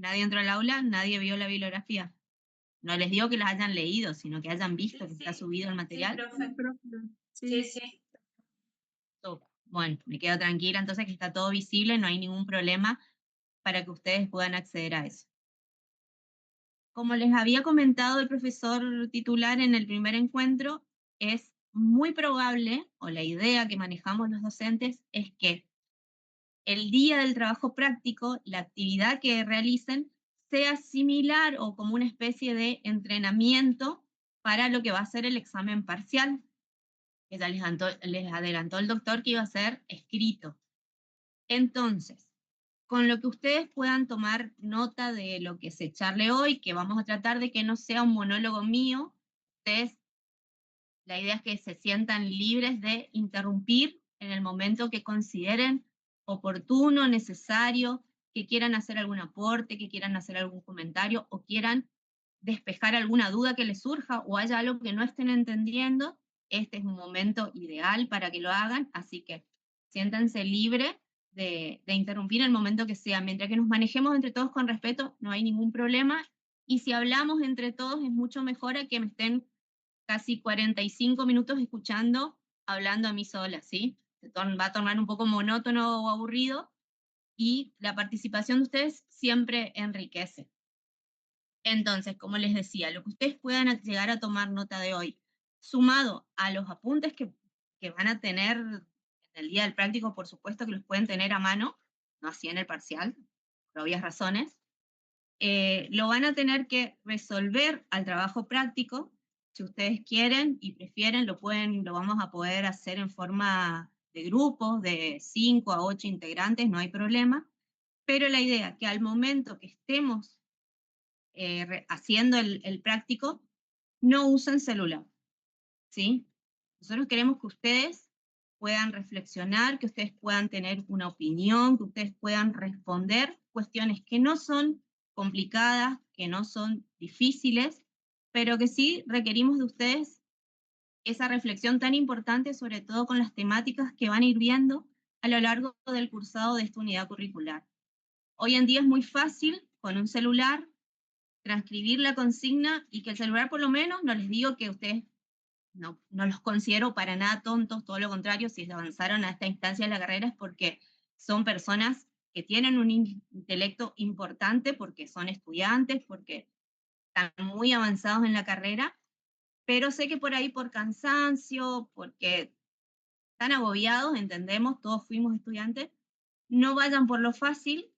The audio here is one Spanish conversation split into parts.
Nadie entró al aula, nadie vio la bibliografía. No les digo que las hayan leído, sino que hayan visto que está subido el Sí, material. profe. Sí. Sí. Bueno, me quedo tranquila, entonces que está todo visible, no hay ningún problema para que ustedes puedan acceder a eso. Como les había comentado el profesor titular en el primer encuentro, es muy probable, o la idea que manejamos los docentes, es que el día del trabajo práctico, la actividad que realicen, sea similar o como una especie de entrenamiento para lo que va a ser el examen parcial, que ya les adelantó el doctor que iba a ser escrito. Entonces, con lo que ustedes puedan tomar nota de lo que se charle hoy, que vamos a tratar de que no sea un monólogo mío, ustedes, la idea es que se sientan libres de interrumpir en el momento que consideren oportuno, necesario, que quieran hacer algún aporte, que quieran hacer algún comentario o quieran despejar alguna duda que les surja o haya algo que no estén entendiendo. Este es un momento ideal para que lo hagan, así que siéntanse libres de interrumpir en el momento que sea. Mientras que nos manejemos entre todos con respeto, no hay ningún problema. Y si hablamos entre todos, es mucho mejor a que me estén casi 45 minutos escuchando, hablando a mí sola, ¿sí? Va a tornar un poco monótono o aburrido, y la participación de ustedes siempre enriquece. Entonces, como les decía, lo que ustedes puedan llegar a tomar nota de hoy, sumado a los apuntes que van a tener en el día del práctico, por supuesto que los pueden tener a mano, no así en el parcial, por obvias razones, lo van a tener que resolver al trabajo práctico. Si ustedes quieren y prefieren, lo vamos a poder hacer en forma de grupos de 5 a 8 integrantes, no hay problema, pero la idea es que al momento que estemos haciendo el práctico, no usen celular, ¿sí? Nosotros queremos que ustedes puedan reflexionar, que ustedes puedan tener una opinión, que ustedes puedan responder cuestiones que no son complicadas, que no son difíciles, pero que sí requerimos de ustedes esa reflexión tan importante, sobre todo con las temáticas que van a ir viendo a lo largo del cursado de esta unidad curricular. Hoy en día es muy fácil con un celular transcribir la consigna, y que el celular, por lo menos, no les digo que ustedes, no los considero para nada tontos, todo lo contrario, si avanzaron a esta instancia de la carrera es porque son personas que tienen un intelecto importante, porque son estudiantes, porque están muy avanzados en la carrera, pero sé que por ahí por cansancio, porque están agobiados, entendemos, todos fuimos estudiantes, no vayan por lo fácil,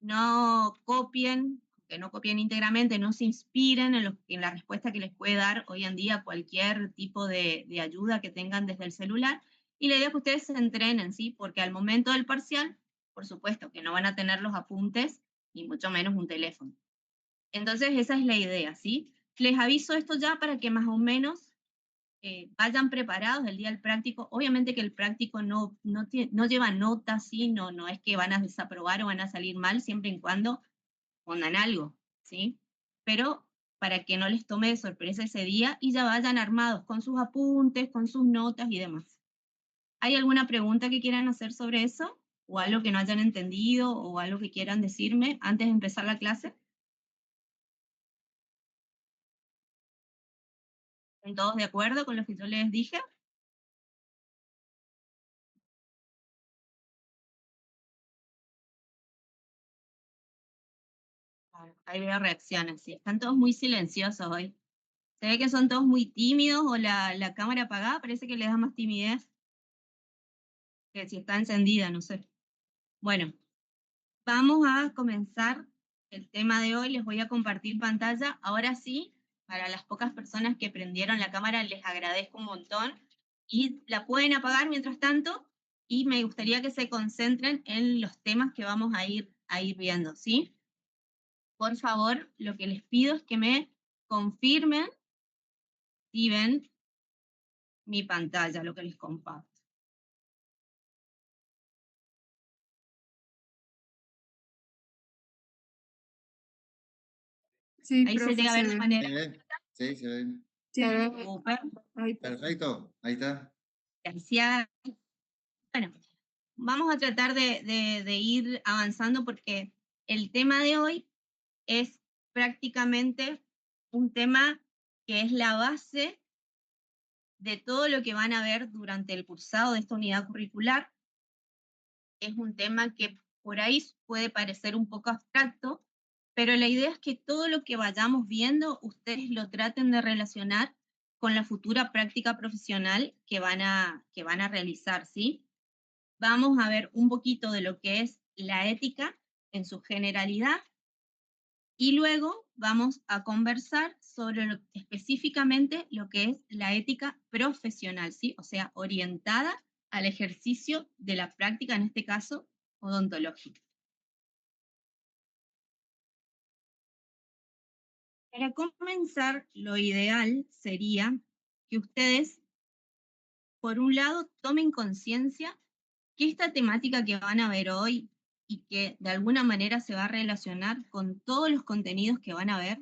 no copien, que no copien íntegramente, no se inspiren en la respuesta que les puede dar hoy en día cualquier tipo de ayuda que tengan desde el celular, y la idea es que ustedes se entrenen, ¿sí? Porque al momento del parcial, por supuesto que no van a tener los apuntes, y mucho menos un teléfono. Entonces esa es la idea, ¿sí? Les aviso esto ya para que más o menos vayan preparados el día del práctico. Obviamente que el práctico no lleva notas, ¿sí? No es que van a desaprobar o van a salir mal, siempre y cuando pongan algo, ¿sí? Pero para que no les tome de sorpresa ese día y ya vayan armados con sus apuntes, con sus notas y demás. ¿Hay alguna pregunta que quieran hacer sobre eso? ¿O algo que no hayan entendido? ¿O algo que quieran decirme antes de empezar la clase? ¿Están todos de acuerdo con lo que yo les dije? Ahí veo reacciones, sí. Están todos muy silenciosos hoy. Se ve que son todos muy tímidos, o la cámara apagada parece que les da más timidez que si está encendida, no sé. Bueno, vamos a comenzar el tema de hoy. Les voy a compartir pantalla. Ahora sí, para las pocas personas que prendieron la cámara, les agradezco un montón. Y la pueden apagar mientras tanto, y me gustaría que se concentren en los temas que vamos a ir viendo, ¿sí? Por favor, lo que les pido es que me confirmen si ven mi pantalla, lo que les comparto. Sí, Ahí se profe, llega a ver se de ve. manera. ¿Se ve? Sí, se ve. Sí. Súper. Ahí está. Perfecto, ahí está. Gracias. Bueno, vamos a tratar de ir avanzando, porque el tema de hoy es prácticamente un tema que es la base de todo lo que van a ver durante el cursado de esta unidad curricular. Es un tema que por ahí puede parecer un poco abstracto, pero la idea es que todo lo que vayamos viendo, ustedes lo traten de relacionar con la futura práctica profesional que van a realizar, ¿sí? Vamos a ver un poquito de lo que es la ética en su generalidad y luego vamos a conversar sobre específicamente lo que es la ética profesional, ¿sí? O sea, orientada al ejercicio de la práctica, en este caso, odontológica. Para comenzar, lo ideal sería que ustedes, por un lado, tomen conciencia que esta temática que van a ver hoy y que de alguna manera se va a relacionar con todos los contenidos que van a ver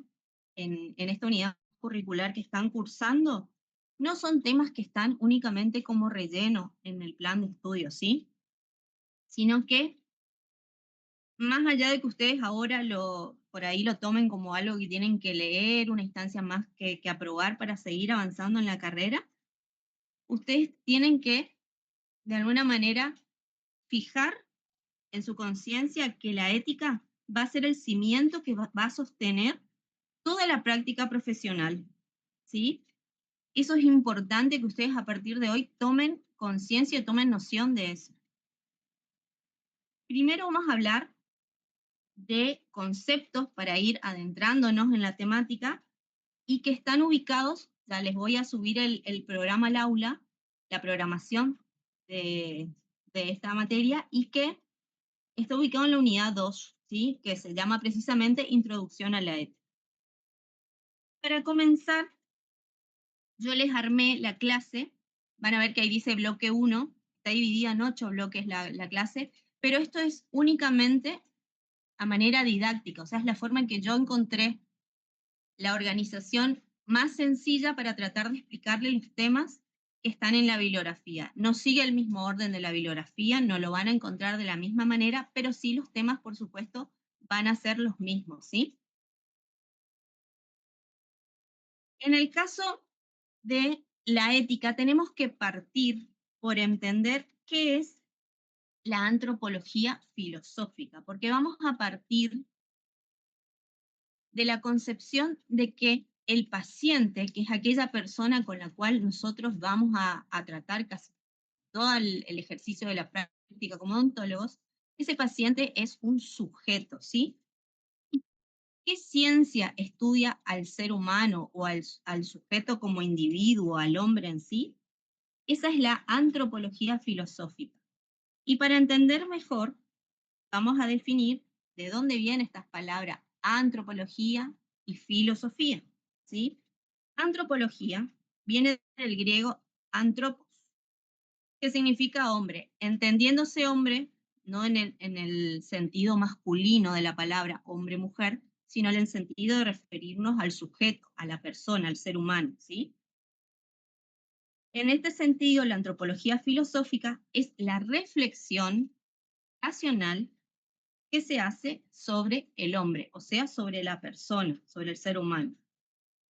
en esta unidad curricular que están cursando, no son temas que están únicamente como relleno en el plan de estudio, ¿sí? Sino que más allá de que ustedes ahora por ahí lo tomen como algo que tienen que leer, una instancia más que aprobar para seguir avanzando en la carrera, ustedes tienen que, de alguna manera, fijar en su conciencia que la ética va a ser el cimiento que va a sostener toda la práctica profesional, ¿sí? Eso es importante que ustedes a partir de hoy tomen conciencia y tomen noción de eso. Primero vamos a hablar de conceptos para ir adentrándonos en la temática y que están ubicados, ya les voy a subir el programa al aula, la programación de, de esta materia, y que está ubicado en la unidad 2, ¿sí? Que se llama precisamente Introducción a la ética. Para comenzar, yo les armé la clase, van a ver que ahí dice bloque 1, está dividida en 8 bloques la clase, pero esto es únicamente a manera didáctica, o sea, es la forma en que yo encontré la organización más sencilla para tratar de explicarle los temas que están en la bibliografía. No sigue el mismo orden de la bibliografía, no lo van a encontrar de la misma manera, pero sí los temas, por supuesto, van a ser los mismos, ¿sí? En el caso de la ética, tenemos que partir por entender qué es la antropología filosófica, porque vamos a partir de la concepción de que el paciente, que es aquella persona con la cual nosotros vamos a tratar casi todo el ejercicio de la práctica como odontólogos, ese paciente es un sujeto, ¿sí? ¿Qué ciencia estudia al ser humano o al sujeto como individuo, al hombre en sí? Esa es la antropología filosófica. Y para entender mejor, vamos a definir de dónde vienen estas palabras antropología y filosofía, ¿sí? Antropología viene del griego antropos, que significa hombre, entendiéndose hombre no en el sentido masculino de la palabra hombre-mujer, sino en el sentido de referirnos al sujeto, a la persona, al ser humano, ¿sí? En este sentido, la antropología filosófica es la reflexión racional que se hace sobre el hombre, o sea, sobre la persona, sobre el ser humano.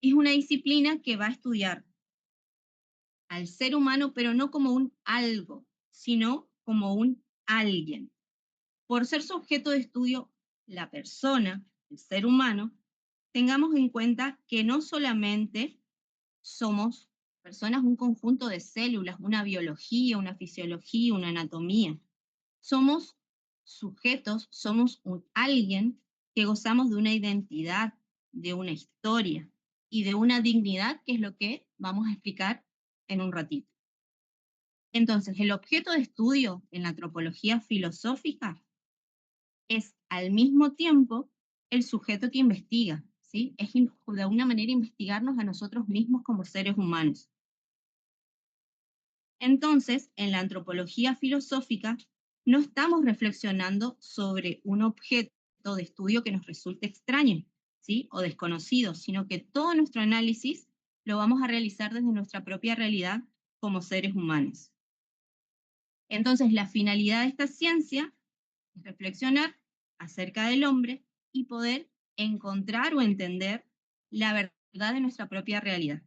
Es una disciplina que va a estudiar al ser humano, pero no como un algo, sino como un alguien. Por ser sujeto de estudio la persona, el ser humano, tengamos en cuenta que no solamente somos personas, un conjunto de células, una biología, una fisiología, una anatomía. Somos sujetos, somos un alguien que gozamos de una identidad, de una historia y de una dignidad, que es lo que vamos a explicar en un ratito. Entonces, el objeto de estudio en la antropología filosófica es al mismo tiempo el sujeto que investiga, ¿sí? Es de alguna manera investigarnos a nosotros mismos como seres humanos. Entonces, en la antropología filosófica, no estamos reflexionando sobre un objeto de estudio que nos resulte extraño, ¿sí? O desconocido, sino que todo nuestro análisis lo vamos a realizar desde nuestra propia realidad como seres humanos. Entonces, la finalidad de esta ciencia es reflexionar acerca del hombre y poder encontrar o entender la verdad de nuestra propia realidad.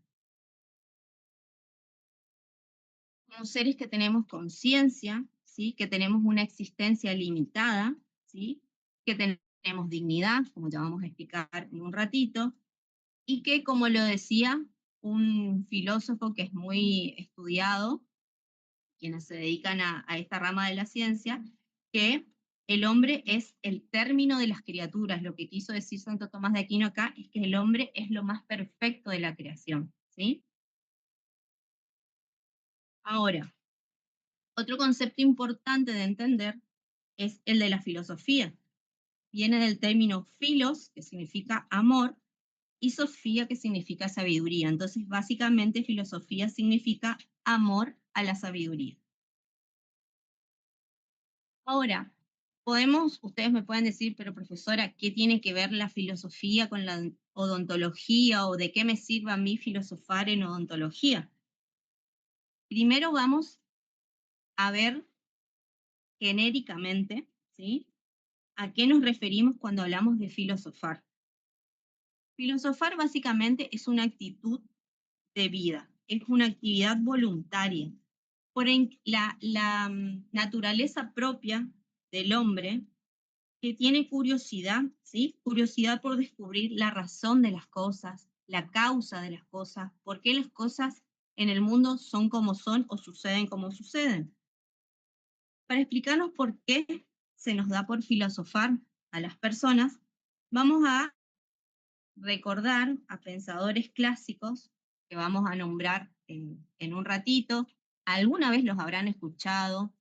Como seres que tenemos conciencia, ¿sí? Que tenemos una existencia limitada, ¿sí? Que tenemos dignidad, como ya vamos a explicar en un ratito, y que, como lo decía un filósofo que es muy estudiado, quienes se dedican a esta rama de la ciencia, que el hombre es el término de las criaturas. Lo que quiso decir Santo Tomás de Aquino acá es que el hombre es lo más perfecto de la creación, ¿sí? Ahora, otro concepto importante de entender es el de la filosofía. Viene del término philos, que significa amor, y sofía, que significa sabiduría. Entonces, básicamente, filosofía significa amor a la sabiduría. Ahora, ustedes me pueden decir, pero profesora, ¿qué tiene que ver la filosofía con la odontología o de qué me sirve a mí filosofar en odontología? Primero vamos a ver genéricamente, ¿sí? ¿A qué nos referimos cuando hablamos de filosofar? Filosofar básicamente es una actitud de vida, es una actividad voluntaria. La naturaleza propia del hombre que tiene curiosidad, ¿sí? Curiosidad por descubrir la razón de las cosas, la causa de las cosas, por qué las cosas en el mundo son como son o suceden como suceden. Para explicarnos por qué se nos da por filosofar a las personas, vamos a recordar a pensadores clásicos que vamos a nombrar en un ratito. Alguna vez los habrán escuchado,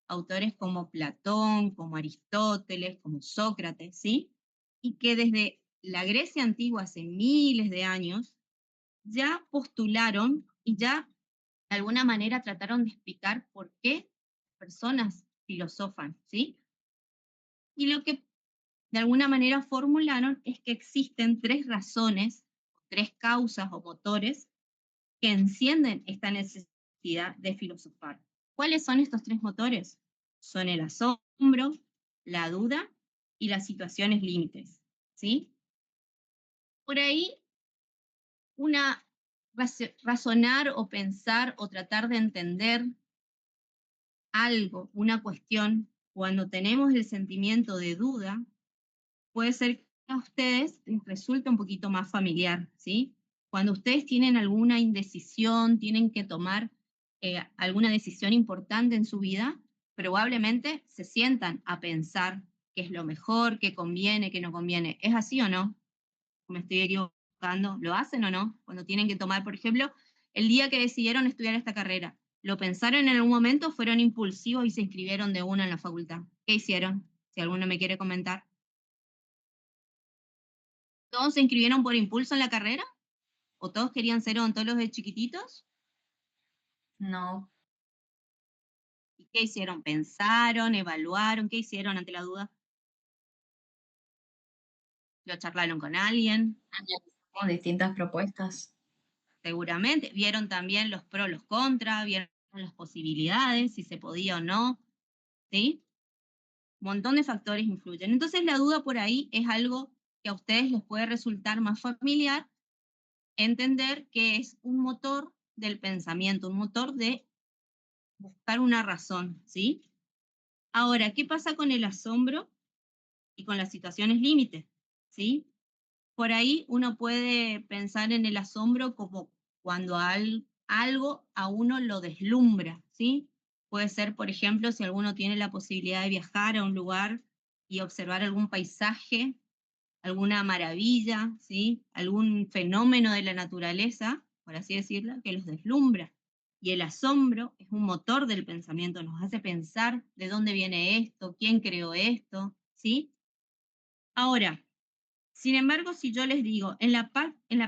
autores como Platón, como Aristóteles, como Sócrates, ¿sí? Y que desde la Grecia antigua, hace miles de años, ya postularon y ya de alguna manera trataron de explicar por qué personas filosofan, ¿sí? Y lo que de alguna manera formularon es que existen tres razones, tres causas o motores que encienden esta necesidad de filosofar. ¿Cuáles son estos tres motores? Son el asombro, la duda y las situaciones límites, ¿sí? Por ahí, una razonar o pensar o tratar de entender algo, una cuestión, cuando tenemos el sentimiento de duda, puede ser que a ustedes les resulte un poquito más familiar, ¿sí? Cuando ustedes tienen alguna indecisión, tienen que tomar alguna decisión importante en su vida, probablemente se sientan a pensar qué es lo mejor, qué conviene, qué no conviene. ¿Es así o no? ¿Me estoy equivocando? ¿Lo hacen o no? Cuando tienen que tomar, por ejemplo, el día que decidieron estudiar esta carrera, ¿lo pensaron en algún momento, fueron impulsivos y se inscribieron de una en la facultad? ¿Qué hicieron? Si alguno me quiere comentar. ¿Todos se inscribieron por impulso en la carrera? ¿O todos querían ser odontólogos de chiquititos? No, ¿Y qué hicieron? ¿Pensaron, evaluaron? ¿Qué hicieron ante la duda? ¿Lo charlaron con alguien? analizamos distintas propuestas. Seguramente. ¿Vieron también los pros, los contras? ¿Vieron las posibilidades, si se podía o no? ¿Sí? Un montón de factores influyen. Entonces la duda por ahí es algo que a ustedes les puede resultar más familiar, entender que es un motor del pensamiento, un motor de buscar una razón, ¿sí? Ahora, ¿qué pasa con el asombro y con las situaciones límites? ¿Sí? Por ahí uno puede pensar en el asombro como cuando algo a uno lo deslumbra, ¿sí? Puede ser, por ejemplo, si alguno tiene la posibilidad de viajar a un lugar y observar algún paisaje, alguna maravilla, ¿sí? Algún fenómeno de la naturaleza, por así decirlo, que los deslumbra. Y el asombro es un motor del pensamiento, nos hace pensar de dónde viene esto, quién creó esto, ¿sí? Ahora, sin embargo, si yo les digo, en la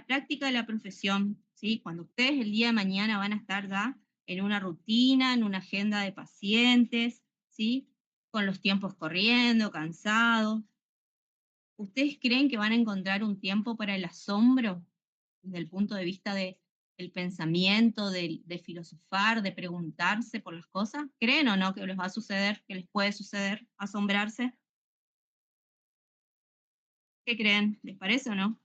práctica de la profesión, ¿sí? Cuando ustedes el día de mañana van a estar ya en una rutina, en una agenda de pacientes, ¿sí? Con los tiempos corriendo, cansados, ¿ustedes creen que van a encontrar un tiempo para el asombro desde el punto de vista del pensamiento, de filosofar, de preguntarse por las cosas? ¿Creen o no que les va a suceder, que les puede suceder asombrarse? ¿Qué creen? ¿Les parece o no?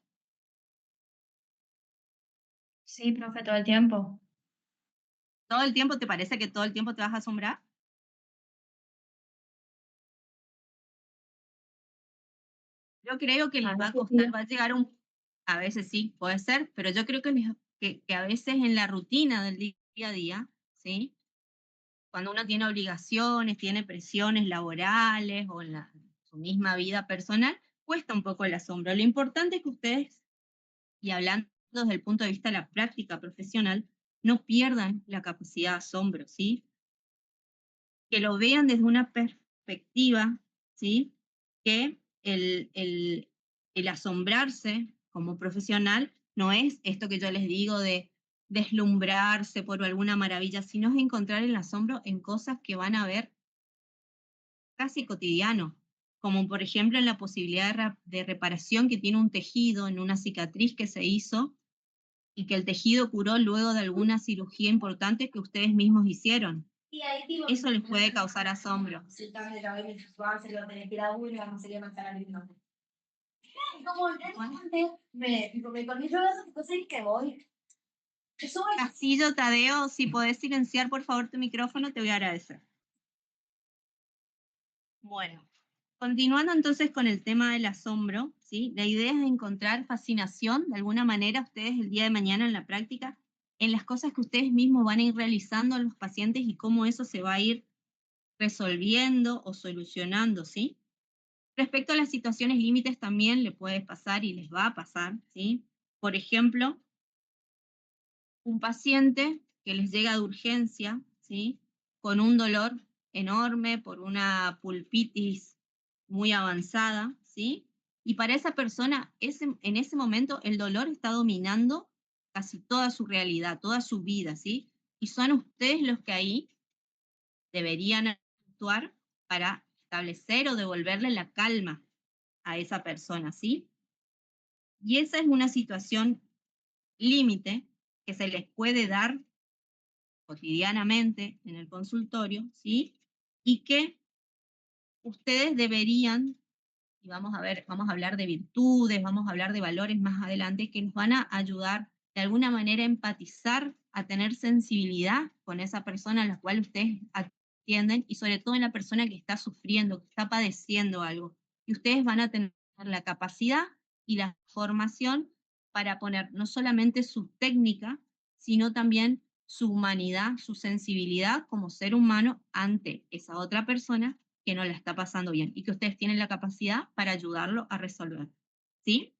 Sí, profe, todo el tiempo. ¿Todo el tiempo te parece que todo el tiempo te vas a asombrar? Yo creo que A les va a veces costar, sí. va a llegar a veces sí, puede ser, pero yo creo que, que a veces en la rutina del día a día, ¿sí? Cuando uno tiene obligaciones, tiene presiones laborales o en su misma vida personal, cuesta un poco el asombro. Lo importante es que ustedes, y hablando desde el punto de vista de la práctica profesional, no pierdan la capacidad de asombro, ¿sí? Que lo vean desde una perspectiva, ¿sí? Que el asombrarse como profesional no es esto que yo les digo de deslumbrarse por alguna maravilla, sino es encontrar el asombro en cosas que van a ver casi cotidiano, como por ejemplo en la posibilidad de reparación que tiene un tejido en una cicatriz que se hizo y que el tejido curó luego de alguna cirugía importante que ustedes mismos hicieron. Eso les puede causar asombro. Castillo, Tadeo, si podés silenciar por favor tu micrófono, te voy a agradecer. Bueno, continuando entonces con el tema del asombro, ¿sí? La idea es encontrar fascinación, de alguna manera, ustedes el día de mañana en la práctica, en las cosas que ustedes mismos van a ir realizando a los pacientes y cómo eso se va a ir resolviendo o solucionando, ¿sí? Respecto a las situaciones límites también le puede pasar y les va a pasar, ¿sí? Por ejemplo, un paciente que les llega de urgencia, ¿sí? Con un dolor enorme por una pulpitis muy avanzada, ¿sí? Y para esa persona, en ese momento, el dolor está dominando casi toda su realidad, toda su vida, ¿sí? Y son ustedes los que ahí deberían actuar para establecer o devolverle la calma a esa persona, ¿sí? Y esa es una situación límite que se les puede dar cotidianamente en el consultorio, ¿sí? Y que ustedes deberían, y vamos a ver, vamos a hablar de virtudes, vamos a hablar de valores más adelante, que nos van a ayudar de alguna manera a empatizar, a tener sensibilidad con esa persona a la cual ustedes atienden y sobre todo en la persona que está sufriendo, que está padeciendo algo. Y ustedes van a tener la capacidad y la formación para poner no solamente su técnica, sino también su humanidad, su sensibilidad como ser humano ante esa otra persona que no la está pasando bien y que ustedes tienen la capacidad para ayudarlo a resolver. ¿Sí?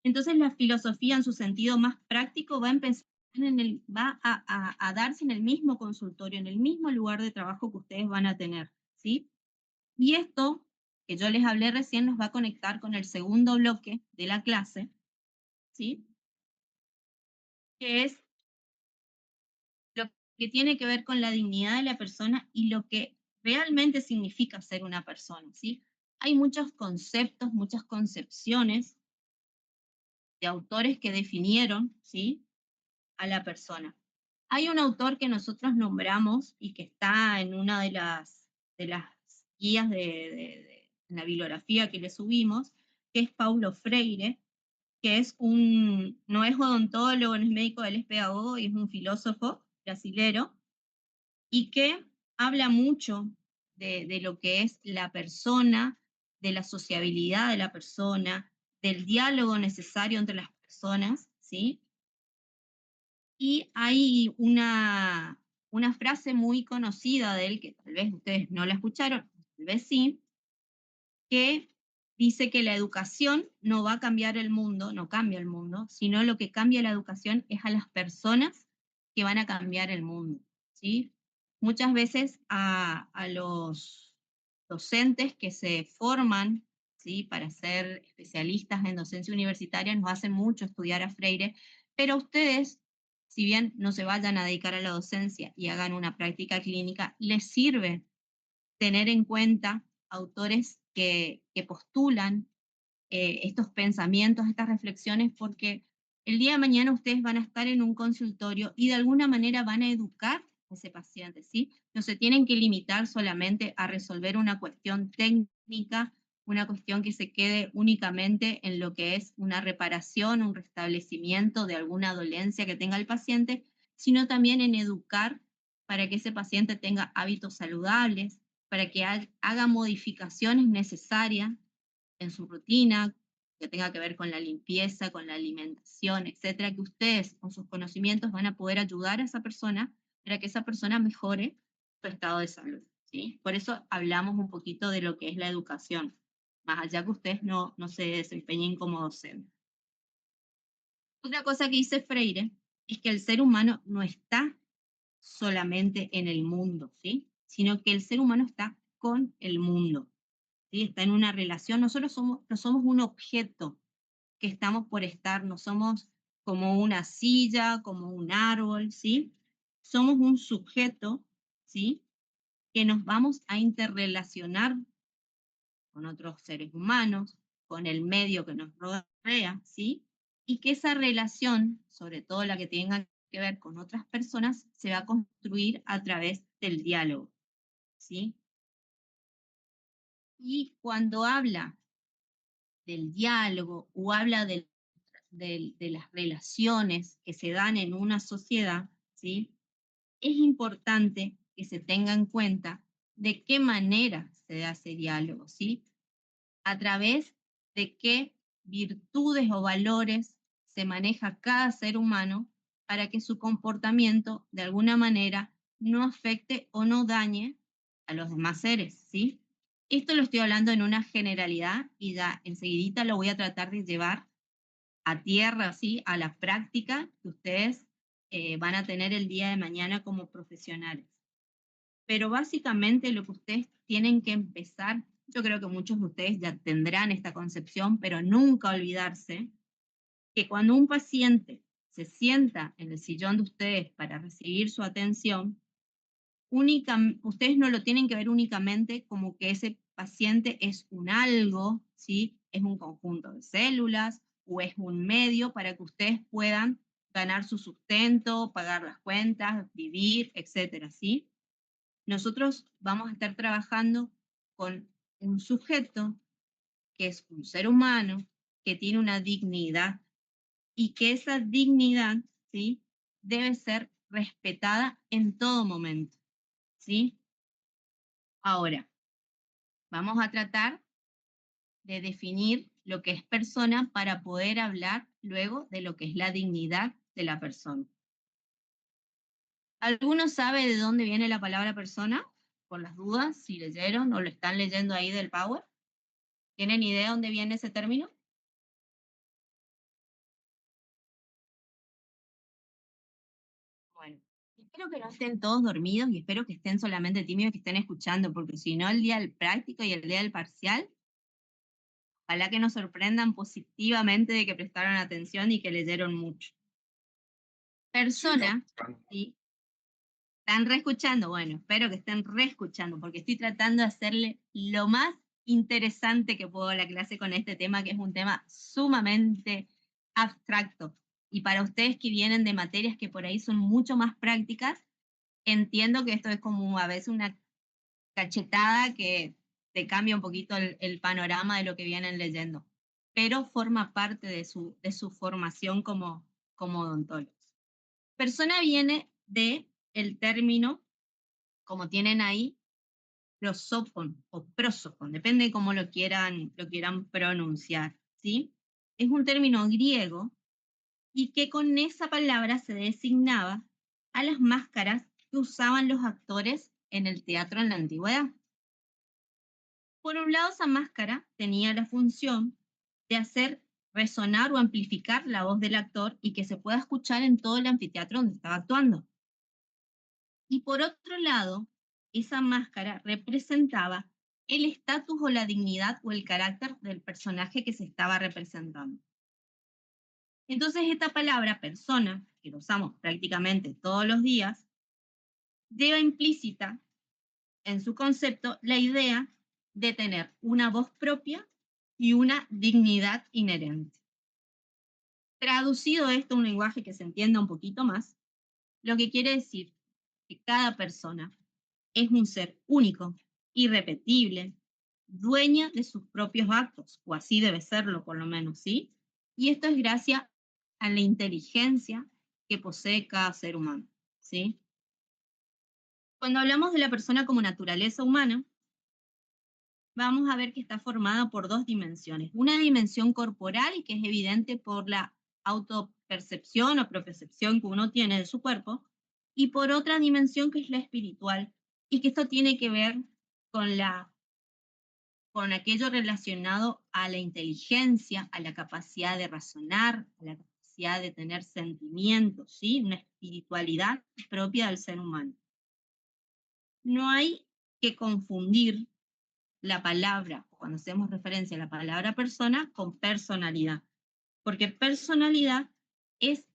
Entonces la filosofía en su sentido más práctico va a empezar va a darse en el mismo consultorio, en el mismo lugar de trabajo que ustedes van a tener. ¿Sí? Y esto que yo les hablé recién nos va a conectar con el segundo bloque de la clase, ¿sí? Que es lo que tiene que ver con la dignidad de la persona y lo que realmente significa ser una persona, ¿sí? Hay muchos conceptos, muchas concepciones de autores que definieron, ¿sí? A la persona. Hay un autor que nosotros nombramos y que está en una de las guías en la bibliografía que le subimos, que es Paulo Freire, que es no es odontólogo, no es médico, él es pedagogo y es un filósofo brasilero, y que habla mucho de lo que es la persona, de la sociabilidad de la persona, del diálogo necesario entre las personas, ¿sí? Y hay una frase muy conocida de él, que tal vez ustedes no la escucharon, tal vez sí, que dice que la educación no va a cambiar el mundo, no cambia el mundo, sino lo que cambia la educación es a las personas que van a cambiar el mundo, ¿sí? Muchas veces a los docentes que se forman, ¿sí? Para ser especialistas en docencia universitaria nos hacen mucho estudiar a Freire, pero ustedes, si bien no se vayan a dedicar a la docencia y hagan una práctica clínica, les sirve tener en cuenta autores que postulan estos pensamientos, estas reflexiones, porque el día de mañana ustedes van a estar en un consultorio y de alguna manera van a educar a ese paciente, ¿sí? No se tienen que limitar solamente a resolver una cuestión técnica una cuestión que se quede únicamente en lo que es una reparación, un restablecimiento de alguna dolencia que tenga el paciente, sino también en educar para que ese paciente tenga hábitos saludables, para que haga modificaciones necesarias en su rutina, que tenga que ver con la limpieza, con la alimentación, etcétera, que ustedes con sus conocimientos van a poder ayudar a esa persona para que esa persona mejore su estado de salud, ¿sí? Por eso hablamos un poquito de lo que es la educación, más allá que ustedes no se desempeñen como docentes. Otra cosa que dice Freire es que el ser humano no está solamente en el mundo, ¿sí? Sino que el ser humano está con el mundo, ¿sí? Está en una relación. Nosotros no somos un objeto que estamos por estar, no somos como una silla, como un árbol, ¿sí? Somos un sujeto, ¿sí? Que nos vamos a interrelacionar con otros seres humanos, con el medio que nos rodea, ¿sí? Y que esa relación, sobre todo la que tenga que ver con otras personas, se va a construir a través del diálogo, ¿sí? Y cuando habla del diálogo o habla de las relaciones que se dan en una sociedad, ¿sí? Es importante que se tenga en cuenta de qué manera se da ese diálogo, ¿sí? A través de qué virtudes o valores se maneja cada ser humano para que su comportamiento de alguna manera no afecte o no dañe a los demás seres, ¿sí? Esto lo estoy hablando en una generalidad y ya enseguidita lo voy a tratar de llevar a tierra, ¿sí? A la práctica que ustedes van a tener el día de mañana como profesionales. Pero básicamente lo que ustedes tienen que empezar, yo creo que muchos de ustedes ya tendrán esta concepción, pero nunca olvidarse que cuando un paciente se sienta en el sillón de ustedes para recibir su atención, ustedes no lo tienen que ver únicamente como que ese paciente es un algo, ¿sí? Es un conjunto de células o es un medio para que ustedes puedan ganar su sustento, pagar las cuentas, vivir, etcétera, ¿sí? Nosotros vamos a estar trabajando con un sujeto que es un ser humano, que tiene una dignidad y que esa dignidad, ¿sí? Debe ser respetada en todo momento, ¿sí? Ahora, vamos a tratar de definir lo que es persona para poder hablar luego de lo que es la dignidad de la persona. ¿Alguno sabe de dónde viene la palabra persona? Por las dudas, si leyeron o lo están leyendo ahí del Power. ¿Tienen idea de dónde viene ese término? Bueno, espero que no estén todos dormidos y espero que estén solamente tímidos, que estén escuchando, porque si no, el día del práctico y el día del parcial, ojalá que nos sorprendan positivamente de que prestaron atención y que leyeron mucho. Sí, Persona, ¿sí? ¿Están reescuchando? Bueno, espero que estén reescuchando, porque estoy tratando de hacerle lo más interesante que puedo a la clase con este tema, que es un tema sumamente abstracto. Y para ustedes que vienen de materias que por ahí son mucho más prácticas, entiendo que esto es como a veces una cachetada que te cambia un poquito el panorama de lo que vienen leyendo, pero forma parte de su formación como odontólogos. Persona viene de el término, como tienen ahí, prosopon o prosopon, depende de cómo lo quieran pronunciar, ¿sí? Es un término griego y que con esa palabra se designaba a las máscaras que usaban los actores en el teatro en la antigüedad. Por un lado, esa máscara tenía la función de hacer resonar o amplificar la voz del actor y que se pueda escuchar en todo el anfiteatro donde estaba actuando. Y por otro lado, esa máscara representaba el estatus o la dignidad o el carácter del personaje que se estaba representando. Entonces, esta palabra persona, que lo usamos prácticamente todos los días, lleva implícita en su concepto la idea de tener una voz propia y una dignidad inherente. Traducido esto a un lenguaje que se entienda un poquito más, lo que quiere decir que cada persona es un ser único, irrepetible, dueña de sus propios actos, o así debe serlo por lo menos, ¿sí? Y esto es gracias a la inteligencia que posee cada ser humano, ¿sí? Cuando hablamos de la persona como naturaleza humana, vamos a ver que está formada por dos dimensiones. Una dimensión corporal, que es evidente por la autopercepción o propercepción que uno tiene de su cuerpo, y por otra dimensión que es la espiritual, y que esto tiene que ver con con aquello relacionado a la inteligencia, a la capacidad de razonar, a la capacidad de tener sentimientos, ¿sí? Una espiritualidad propia del ser humano. No hay que confundir la palabra, cuando hacemos referencia a la palabra persona, con personalidad, porque personalidad es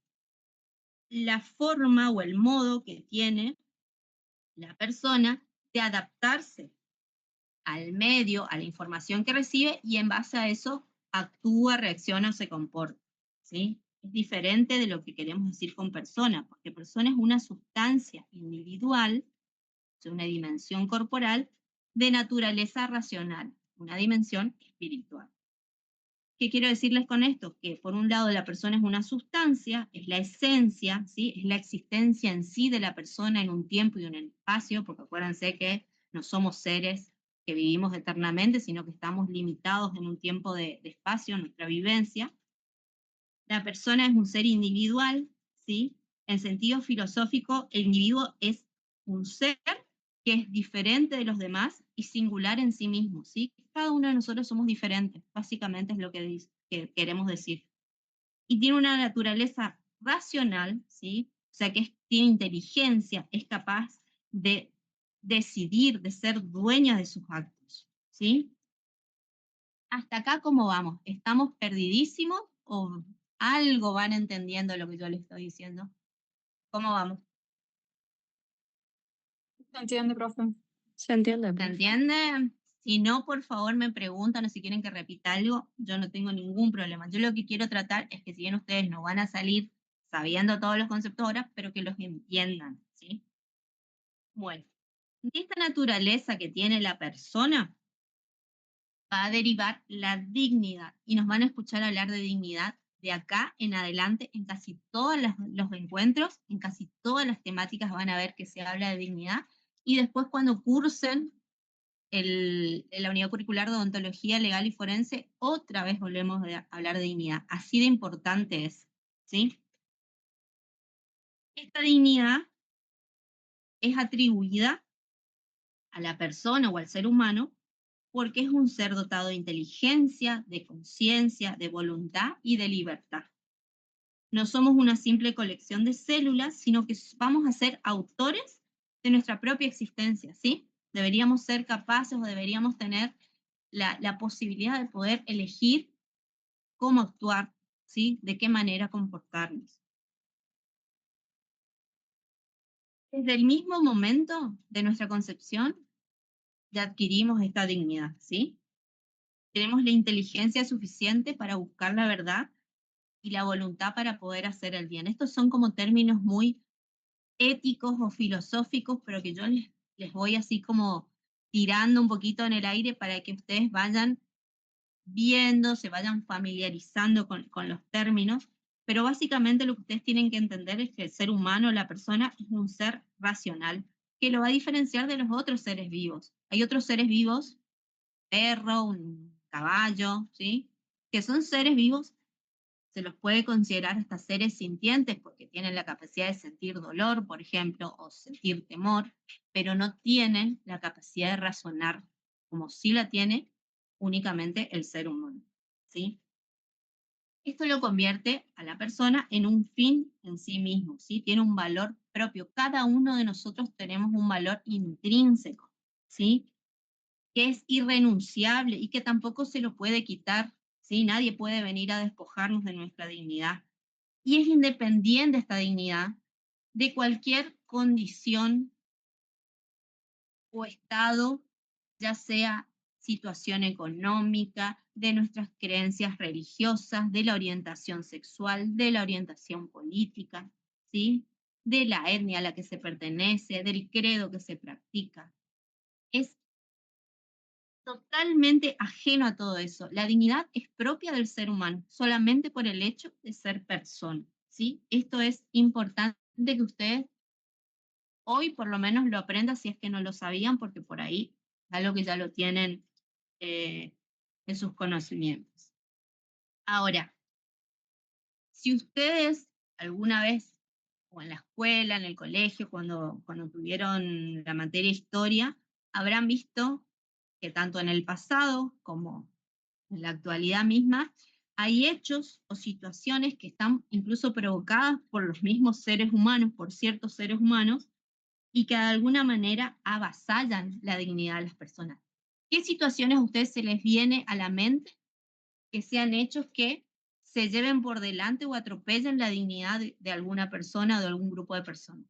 la forma o el modo que tiene la persona de adaptarse al medio, a la información que recibe y en base a eso actúa, reacciona o se comporta, ¿sí? Es diferente de lo que queremos decir con persona, porque persona es una sustancia individual, o sea, una dimensión corporal de naturaleza racional, una dimensión espiritual. ¿Qué quiero decirles con esto? Que por un lado la persona es una sustancia, es la esencia, ¿sí? Es la existencia en sí de la persona en un tiempo y en un espacio, porque acuérdense que no somos seres que vivimos eternamente, sino que estamos limitados en un tiempo de espacio, en nuestra vivencia. La persona es un ser individual, ¿sí? En sentido filosófico, el individuo es un ser que es diferente de los demás y singular en sí mismo, ¿sí? Cada uno de nosotros somos diferentes, básicamente es lo que queremos decir. Y tiene una naturaleza racional, ¿sí? O sea, que tiene inteligencia, es capaz de decidir, de ser dueña de sus actos, ¿sí? Hasta acá, ¿cómo vamos? ¿Estamos perdidísimos o algo van entendiendo lo que yo les estoy diciendo? ¿Cómo vamos? Se entiende, profe. Se entiende, ¿Se profe. entiende? Si no, por favor me preguntan o si quieren que repita algo, yo no tengo ningún problema. Yo lo que quiero tratar es que si bien ustedes no van a salir sabiendo todos los conceptos ahora, pero que los entiendan, ¿sí? Bueno, de esta naturaleza que tiene la persona va a derivar la dignidad y nos van a escuchar hablar de dignidad de acá en adelante en casi todos los encuentros, en casi todas las temáticas van a ver que se habla de dignidad y después cuando cursen la unidad curricular de odontología legal y forense, otra vez volvemos a hablar de dignidad. Así de importante es, ¿sí? Esta dignidad es atribuida a la persona o al ser humano porque es un ser dotado de inteligencia, de conciencia, de voluntad y de libertad. No somos una simple colección de células, sino que vamos a ser autores de nuestra propia existencia, ¿sí? Deberíamos ser capaces o deberíamos tener la posibilidad de poder elegir cómo actuar, ¿sí? De qué manera comportarnos. Desde el mismo momento de nuestra concepción, ya adquirimos esta dignidad, ¿sí? Tenemos la inteligencia suficiente para buscar la verdad y la voluntad para poder hacer el bien. Estos son como términos muy éticos o filosóficos, pero que yo les voy así como tirando un poquito en el aire para que ustedes vayan viendo, se vayan familiarizando con los términos, pero básicamente lo que ustedes tienen que entender es que el ser humano, la persona, es un ser racional, que lo va a diferenciar de los otros seres vivos. Hay otros seres vivos, perro, un caballo, ¿sí? Que son seres vivos, se los puede considerar hasta seres sintientes porque tienen la capacidad de sentir dolor, por ejemplo, o sentir temor, pero no tienen la capacidad de razonar como sí la tiene únicamente el ser humano, ¿sí? Esto lo convierte a la persona en un fin en sí mismo, ¿sí? Tiene un valor propio. Cada uno de nosotros tenemos un valor intrínseco, ¿sí? Que es irrenunciable y que tampoco se lo puede quitar, ¿sí? Nadie puede venir a despojarnos de nuestra dignidad. Y es independiente esta dignidad de cualquier condición o estado, ya sea situación económica, de nuestras creencias religiosas, de la orientación sexual, de la orientación política, ¿sí? De la etnia a la que se pertenece, del credo que se practica. Es totalmente ajeno a todo eso. La dignidad es propia del ser humano, solamente por el hecho de ser persona, ¿sí? Esto es importante que ustedes hoy por lo menos lo aprendan si es que no lo sabían, porque por ahí es algo que ya lo tienen eh, en sus conocimientos. Ahora, si ustedes alguna vez, o en la escuela, en el colegio, cuando tuvieron la materia historia, habrán visto que tanto en el pasado como en la actualidad misma, hay hechos o situaciones que están incluso provocadas por los mismos seres humanos, por ciertos seres humanos, y que de alguna manera avasallan la dignidad de las personas. ¿Qué situaciones a ustedes se les viene a la mente que sean hechos que se lleven por delante o atropellen la dignidad de alguna persona o de algún grupo de personas?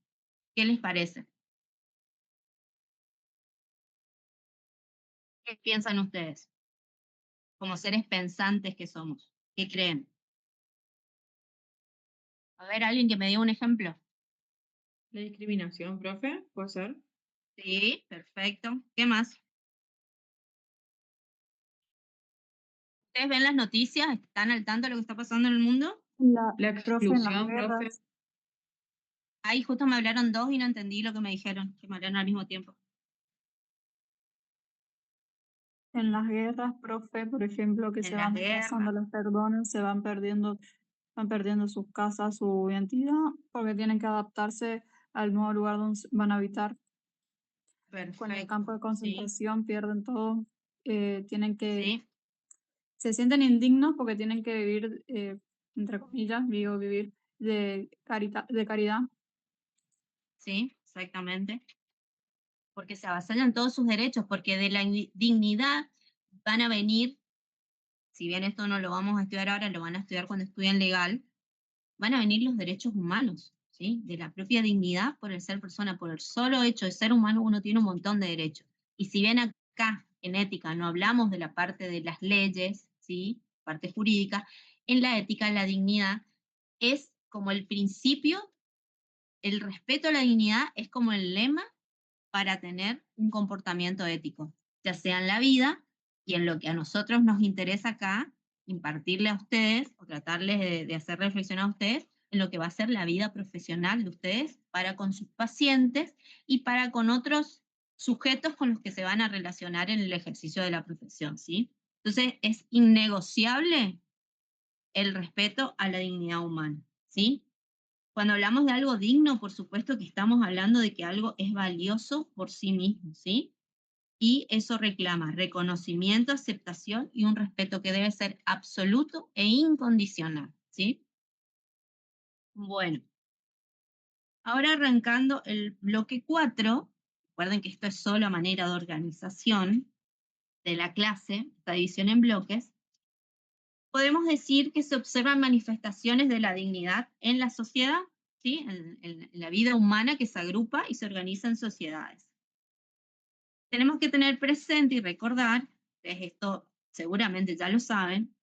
¿Qué les parece? ¿Qué piensan ustedes como seres pensantes que somos? ¿Qué creen? A ver, alguien que me diga un ejemplo. La discriminación, profe, ¿puede ser? Sí, perfecto. ¿Qué más? ¿Ustedes ven las noticias? ¿Están al tanto de lo que está pasando en el mundo? La Profe, en las exclusión, profe. guerras. Ahí justo me hablaron dos y no entendí lo que me dijeron, que me hablaron al mismo tiempo. En las guerras, profe, por ejemplo, que En se las van pasando guerras. los perdones, van perdiendo sus casas, su identidad, porque tienen que adaptarse al nuevo lugar donde van a habitar. Con el campo Perfecto. de Sí, concentración pierden todo, tienen que, sí, se sienten indignos porque tienen que vivir, entre comillas, digo, vivir de caridad. sí, exactamente. Porque se avasallan todos sus derechos, porque de la dignidad van a venir, si bien esto no lo vamos a estudiar ahora, lo van a estudiar cuando estudien legal, van a venir los derechos humanos, ¿sí? De la propia dignidad por el ser persona, por el solo hecho de ser humano, uno tiene un montón de derechos. Y si bien acá en ética no hablamos de la parte de las leyes, ¿sí? Parte jurídica, en la ética la dignidad es como el principio, el respeto a la dignidad es como el lema para tener un comportamiento ético, ya sea en la vida y en lo que a nosotros nos interesa acá, impartirle a ustedes o tratarles de hacer reflexionar a ustedes en lo que va a ser la vida profesional de ustedes para con sus pacientes y para con otros sujetos con los que se van a relacionar en el ejercicio de la profesión, ¿sí? Entonces, es innegociable el respeto a la dignidad humana, ¿sí? Cuando hablamos de algo digno, por supuesto que estamos hablando de que algo es valioso por sí mismo, ¿sí? Y eso reclama reconocimiento, aceptación y un respeto que debe ser absoluto e incondicional, ¿sí? Bueno, ahora arrancando el bloque 4, recuerden que esto es solo a manera de organización de la clase, esta división en bloques, podemos decir que se observan manifestaciones de la dignidad en la sociedad, ¿sí? En la vida humana que se agrupa y se organiza en sociedades. Tenemos que tener presente y recordar, esto seguramente ya lo saben,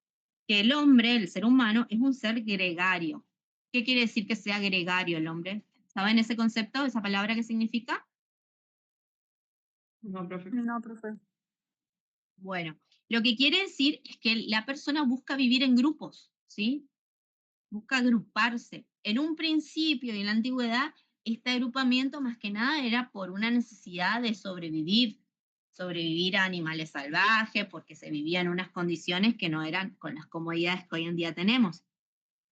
que el hombre, el ser humano, es un ser gregario. ¿Qué quiere decir que sea gregario el hombre? ¿Saben ese concepto, esa palabra qué significa? No, profe. No, profe. Bueno, lo que quiere decir es que la persona busca vivir en grupos, ¿sí? Busca agruparse. En un principio y en la antigüedad, este agrupamiento más que nada era por una necesidad de sobrevivir, sobrevivir a animales salvajes, porque se vivía en unas condiciones que no eran con las comodidades que hoy en día tenemos.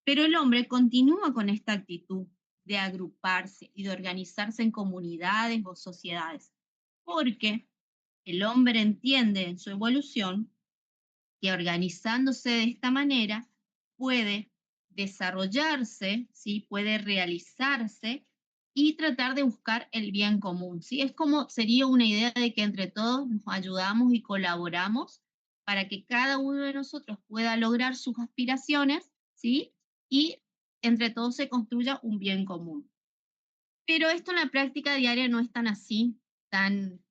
Pero el hombre continúa con esta actitud de agruparse y de organizarse en comunidades o sociedades, porque el hombre entiende en su evolución que organizándose de esta manera puede desarrollarse, ¿sí? Puede realizarse y tratar de buscar el bien común, ¿sí? Es como sería una idea de que entre todos nos ayudamos y colaboramos para que cada uno de nosotros pueda lograr sus aspiraciones, ¿sí? Y entre todos se construya un bien común. Pero esto en la práctica diaria no es tan así, tan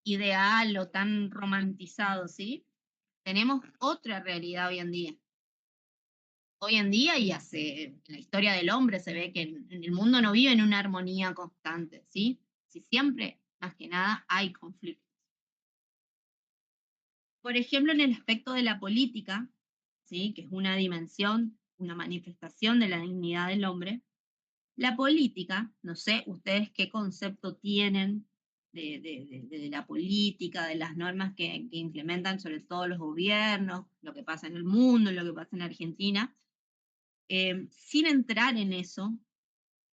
ideal o tan romantizado, ¿sí? Tenemos otra realidad hoy en día. Hoy en día y hace en la historia del hombre se ve que en el mundo no vive en una armonía constante, ¿sí? Si siempre, más que nada, hay conflictos. Por ejemplo, en el aspecto de la política, ¿sí? Que es una dimensión, una manifestación de la dignidad del hombre, la política, no sé ustedes qué concepto tienen de la política, de las normas que implementan sobre todo los gobiernos, lo que pasa en el mundo, lo que pasa en Argentina. Sin entrar en eso,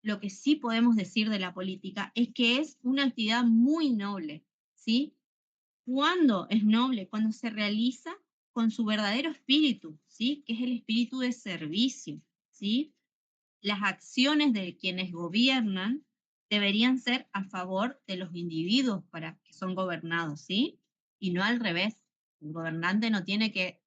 lo que sí podemos decir de la política es que es una actividad muy noble, ¿sí? ¿Cuándo es noble? Cuando se realiza con su verdadero espíritu, ¿sí? Que es el espíritu de servicio, ¿sí? Las acciones de quienes gobiernan deberían ser a favor de los individuos para que son gobernados, ¿sí? Y no al revés. El gobernante no tiene que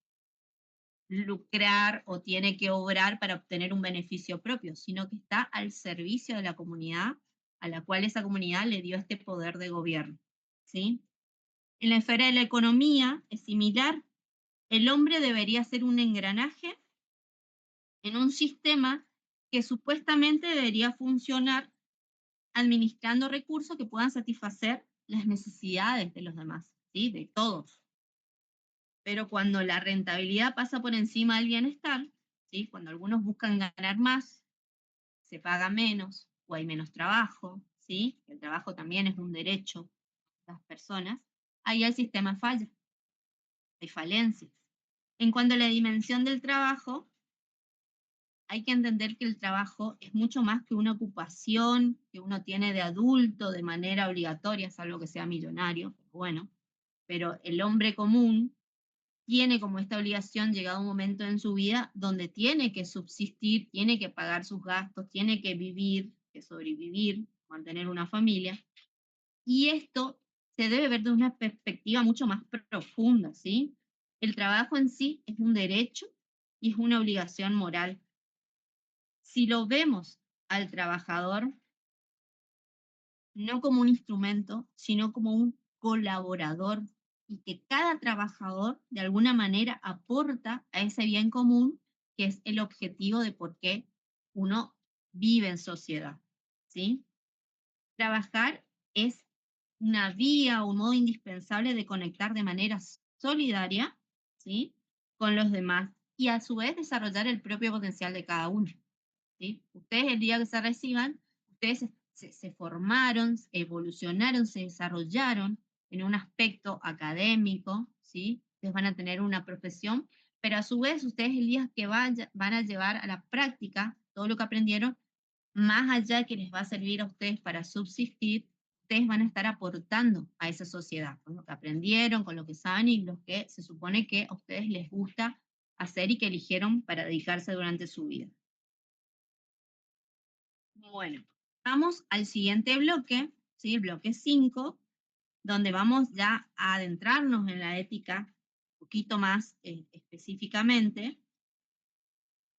lucrar o tiene que obrar para obtener un beneficio propio, sino que está al servicio de la comunidad a la cual esa comunidad le dio este poder de gobierno, ¿sí? En la esfera de la economía es similar. El hombre debería ser un engranaje en un sistema que supuestamente debería funcionar administrando recursos que puedan satisfacer las necesidades de los demás, ¿sí? De todos. Pero cuando la rentabilidad pasa por encima del bienestar, ¿sí? Cuando algunos buscan ganar más, se paga menos o hay menos trabajo, ¿sí? El trabajo también es un derecho de las personas, ahí el sistema falla, hay falencias. En cuanto a la dimensión del trabajo, hay que entender que el trabajo es mucho más que una ocupación que uno tiene de adulto de manera obligatoria, salvo que sea millonario, bueno, pero el hombre común tiene como esta obligación llegado un momento en su vida donde tiene que subsistir, tiene que pagar sus gastos, tiene que vivir, que sobrevivir, mantener una familia, y esto se debe ver de una perspectiva mucho más profunda, ¿sí? El trabajo en sí es un derecho y es una obligación moral. Si lo vemos al trabajador no como un instrumento, sino como un colaborador y que cada trabajador de alguna manera aporta a ese bien común que es el objetivo de por qué uno vive en sociedad, ¿sí? Trabajar es una vía o un modo indispensable de conectar de manera solidaria, ¿sí? Con los demás y a su vez desarrollar el propio potencial de cada uno. ¿Sí? Ustedes el día que se reciban, ustedes se formaron, evolucionaron, se desarrollaron en un aspecto académico, ¿sí? Ustedes van a tener una profesión, pero a su vez ustedes el día que van a llevar a la práctica todo lo que aprendieron, más allá que les va a servir a ustedes para subsistir, ustedes van a estar aportando a esa sociedad, con lo que aprendieron, con lo que saben y lo que se supone que a ustedes les gusta hacer y que eligieron para dedicarse durante su vida. Bueno, vamos al siguiente bloque, ¿sí? El bloque 5, donde vamos ya a adentrarnos en la ética un poquito más específicamente,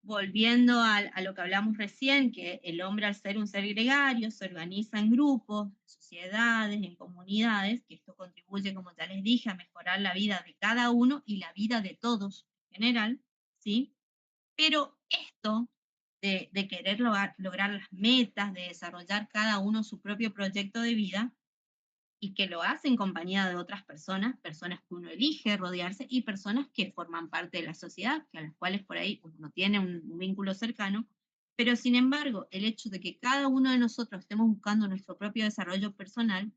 volviendo a lo que hablamos recién, que el hombre al ser un ser gregario se organiza en grupos, sociedades, en comunidades, que esto contribuye, como ya les dije, a mejorar la vida de cada uno y la vida de todos en general, ¿sí? Pero esto de querer lograr las metas, de desarrollar cada uno su propio proyecto de vida, y que lo hace en compañía de otras personas, personas que uno elige rodearse y personas que forman parte de la sociedad, que a las cuales por ahí uno no tiene un vínculo cercano, pero sin embargo, el hecho de que cada uno de nosotros estemos buscando nuestro propio desarrollo personal,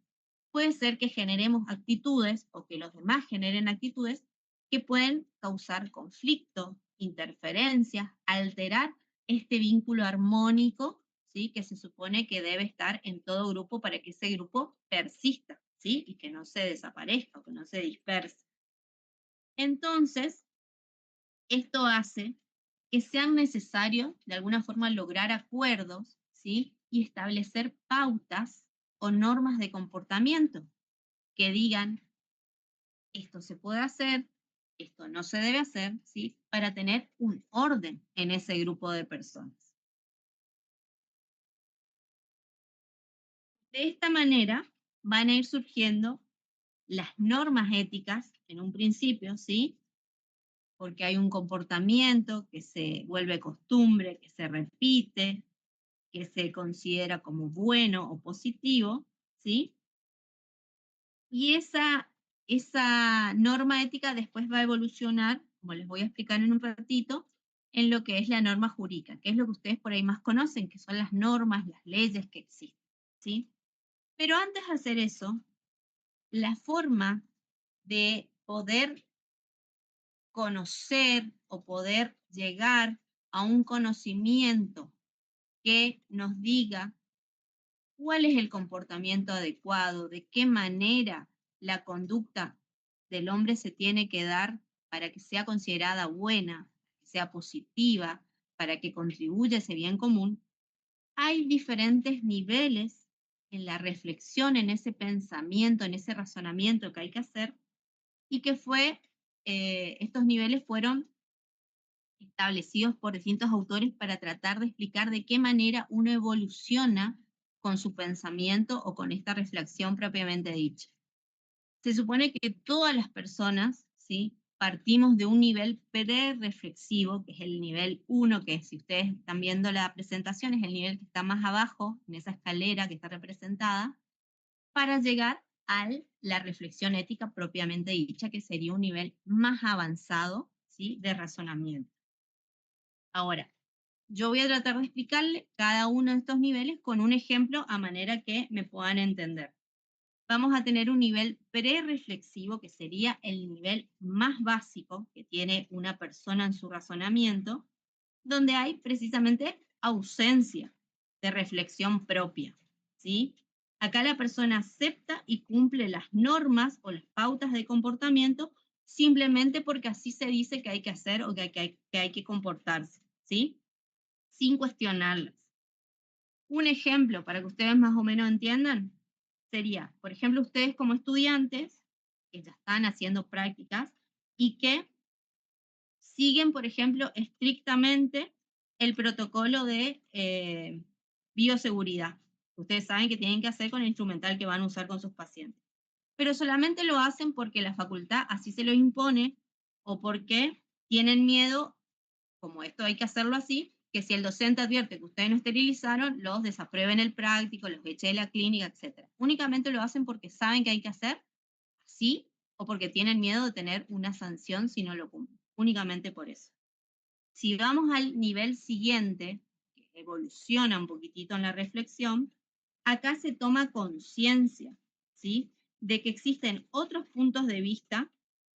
puede ser que generemos actitudes o que los demás generen actitudes que pueden causar conflicto, interferencias, alterar este vínculo armónico, ¿sí? Que se supone que debe estar en todo grupo para que ese grupo persista, ¿sí? Y que no se desaparezca o que no se disperse. Entonces, esto hace que sea necesario de alguna forma lograr acuerdos, ¿sí? Y establecer pautas o normas de comportamiento que digan esto se puede hacer, esto no se debe hacer, ¿sí? Para tener un orden en ese grupo de personas. De esta manera van a ir surgiendo las normas éticas en un principio, ¿sí? Porque hay un comportamiento que se vuelve costumbre, que se repite, que se considera como bueno o positivo, ¿sí? Y esa esa norma ética después va a evolucionar, como les voy a explicar en un ratito, en lo que es la norma jurídica, que es lo que ustedes por ahí más conocen, que son las normas, las leyes que existen, ¿sí? Pero antes de hacer eso, la forma de poder conocer o poder llegar a un conocimiento que nos diga cuál es el comportamiento adecuado, de qué manera la conducta del hombre se tiene que dar para que sea considerada buena, que sea positiva, para que contribuya a ese bien común. Hay diferentes niveles en la reflexión, en ese pensamiento, en ese razonamiento que hay que hacer, y que estos niveles fueron establecidos por distintos autores para tratar de explicar de qué manera uno evoluciona con su pensamiento o con esta reflexión propiamente dicha. Se supone que todas las personas, ¿sí?, partimos de un nivel pre-reflexivo, que es el nivel 1, que si ustedes están viendo la presentación es el nivel que está más abajo en esa escalera que está representada, para llegar a la reflexión ética propiamente dicha, que sería un nivel más avanzado, ¿sí?, de razonamiento. Ahora, yo voy a tratar de explicarle cada uno de estos niveles con un ejemplo a manera que me puedan entender. Vamos a tener un nivel pre-reflexivo, que sería el nivel más básico que tiene una persona en su razonamiento, donde hay precisamente ausencia de reflexión propia, ¿sí? Acá la persona acepta y cumple las normas o las pautas de comportamiento simplemente porque así se dice que hay que hacer o que hay que comportarse, ¿sí? Sin cuestionarlas. Un ejemplo para que ustedes más o menos entiendan sería, por ejemplo, ustedes como estudiantes que ya están haciendo prácticas y que siguen, por ejemplo, estrictamente el protocolo de bioseguridad. Ustedes saben que tienen que hacer con el instrumental que van a usar con sus pacientes. Pero solamente lo hacen porque la facultad así se lo impone o porque tienen miedo, como esto hay que hacerlo así, que si el docente advierte que ustedes no esterilizaron, los desaprueben el práctico, los eche de la clínica, etc. Únicamente lo hacen porque saben que hay que hacer así o porque tienen miedo de tener una sanción si no lo cumplen. Únicamente por eso. Si vamos al nivel siguiente, que evoluciona un poquitito en la reflexión, acá se toma conciencia, ¿sí?, de que existen otros puntos de vista,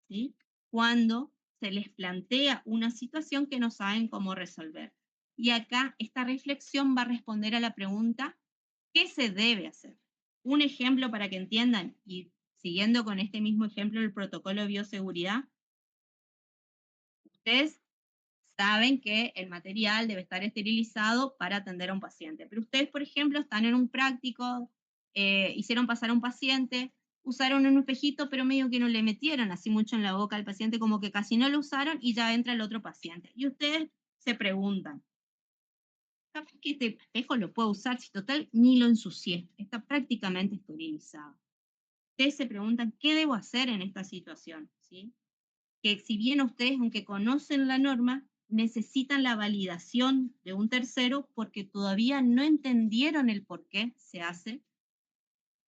¿sí?, cuando se les plantea una situación que no saben cómo resolver. Y acá esta reflexión va a responder a la pregunta, ¿qué se debe hacer? Un ejemplo para que entiendan, y siguiendo con este mismo ejemplo del protocolo de bioseguridad, ustedes saben que el material debe estar esterilizado para atender a un paciente. Pero ustedes, por ejemplo, están en un práctico, hicieron pasar a un paciente, usaron un espejito, pero medio que no le metieron así mucho en la boca al paciente, como que casi no lo usaron y ya entra el otro paciente. Y ustedes se preguntan, ¿capaz que este espejo lo puedo usar si total ni lo ensucié? Está prácticamente esterilizado. Ustedes se preguntan, ¿qué debo hacer en esta situación? ¿Sí? Que si bien ustedes, aunque conocen la norma, necesitan la validación de un tercero porque todavía no entendieron el por qué se hace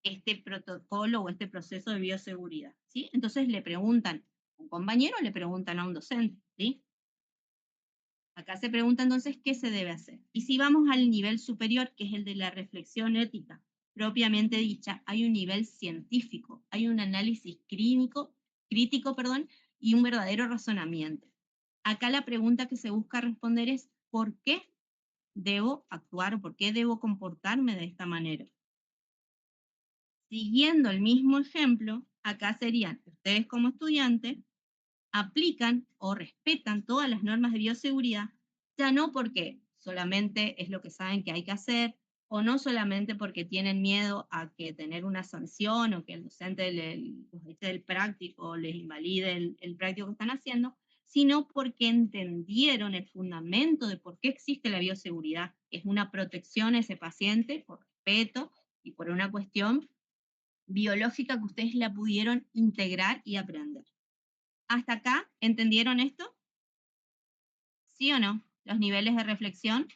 este protocolo o este proceso de bioseguridad, ¿sí? Entonces le preguntan a un compañero o le preguntan a un docente, ¿sí? Acá se pregunta entonces qué se debe hacer. Y si vamos al nivel superior, que es el de la reflexión ética propiamente dicha, hay un nivel científico, hay un análisis crítico, y un verdadero razonamiento. Acá la pregunta que se busca responder es ¿por qué debo actuar o por qué debo comportarme de esta manera? Siguiendo el mismo ejemplo, acá serían ustedes como estudiantes aplican o respetan todas las normas de bioseguridad, ya no porque solamente es lo que saben que hay que hacer, o no solamente porque tienen miedo a que tener una sanción o que el docente los eche del práctico o les invalide el práctico que están haciendo, sino porque entendieron el fundamento de por qué existe la bioseguridad, que es una protección a ese paciente por respeto y por una cuestión biológica que ustedes la pudieron integrar y aprender. ¿Hasta acá entendieron esto? ¿Sí o no? Los niveles de reflexión,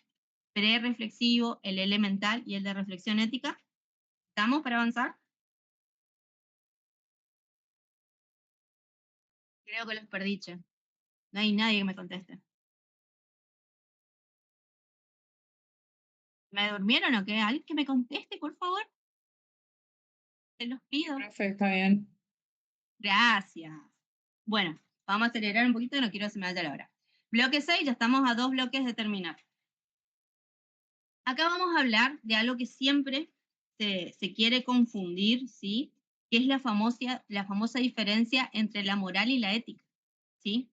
pre-reflexivo, el elemental y el de reflexión ética. ¿Estamos para avanzar? Creo que los perdí, che. No hay nadie que me conteste. ¿Me durmieron o qué? ¿Alguien que me conteste, por favor? Se los pido. Profe, está bien. Gracias. Bueno, vamos a acelerar un poquito, no quiero que se me vaya la hora. Bloque 6, ya estamos a 2 bloques de terminar. Acá vamos a hablar de algo que siempre se quiere confundir, ¿sí? Que es la famosa diferencia entre la moral y la ética, ¿sí?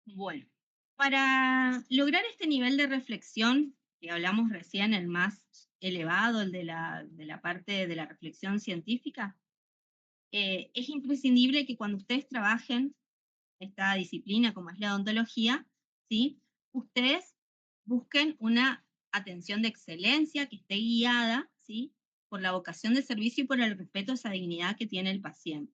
Bueno, para lograr este nivel de reflexión, que hablamos recién, el más elevado, el de la parte de la reflexión científica, es imprescindible que cuando ustedes trabajen esta disciplina como es la odontología, ¿sí? Ustedes busquen una atención de excelencia que esté guiada, ¿sí? Por la vocación de servicio y por el respeto a esa dignidad que tiene el paciente.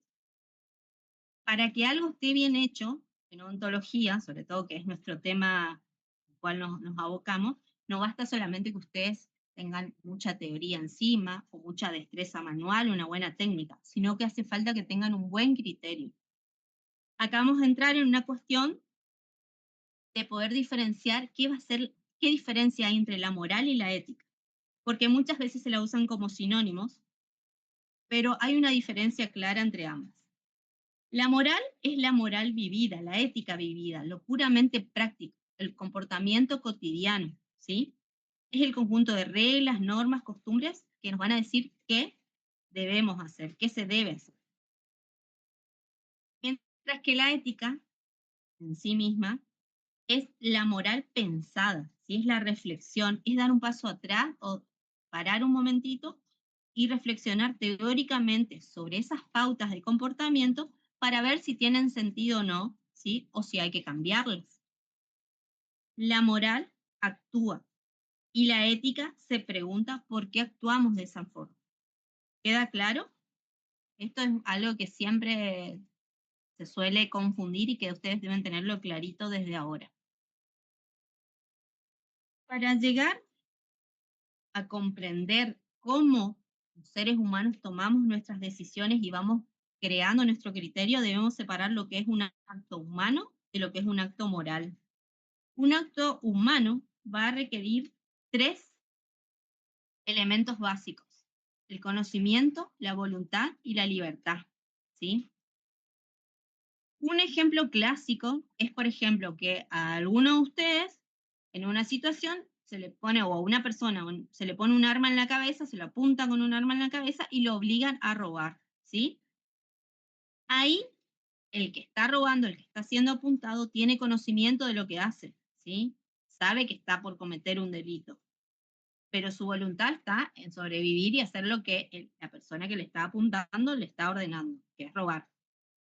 Para que algo esté bien hecho en odontología, sobre todo que es nuestro tema al cual nos abocamos, no basta solamente que ustedes tengan mucha teoría encima o mucha destreza manual, una buena técnica, sino que hace falta que tengan un buen criterio. Acá vamos a entrar en una cuestión de poder diferenciar qué diferencia hay entre la moral y la ética, porque muchas veces se la usan como sinónimos, pero hay una diferencia clara entre ambas. La moral es la moral vivida, la ética vivida, lo puramente práctico, el comportamiento cotidiano, ¿sí? Es el conjunto de reglas, normas, costumbres que nos van a decir qué debemos hacer, qué se debe hacer. Mientras que la ética en sí misma es la moral pensada, ¿sí? Es la reflexión, es dar un paso atrás o parar un momentito y reflexionar teóricamente sobre esas pautas de comportamiento para ver si tienen sentido o no, ¿sí? O si hay que cambiarlas. La moral actúa y la ética se pregunta por qué actuamos de esa forma. ¿Queda claro? Esto es algo que siempre se suele confundir y que ustedes deben tenerlo clarito desde ahora. Para llegar a comprender cómo los seres humanos tomamos nuestras decisiones y vamos creando nuestro criterio, debemos separar lo que es un acto humano de lo que es un acto moral. Un acto humano va a requerir 3 elementos básicos: el conocimiento, la voluntad y la libertad, ¿sí? Un ejemplo clásico es, por ejemplo, que a alguno de ustedes en una situación se le pone, o a una persona, se le pone un arma en la cabeza, se lo apunta con un arma en la cabeza y lo obligan a robar, ¿sí? Ahí el que está robando, el que está siendo apuntado, tiene conocimiento de lo que hace, ¿sí? Sabe que está por cometer un delito, pero su voluntad está en sobrevivir y hacer lo que la persona que le está apuntando le está ordenando, que es robar.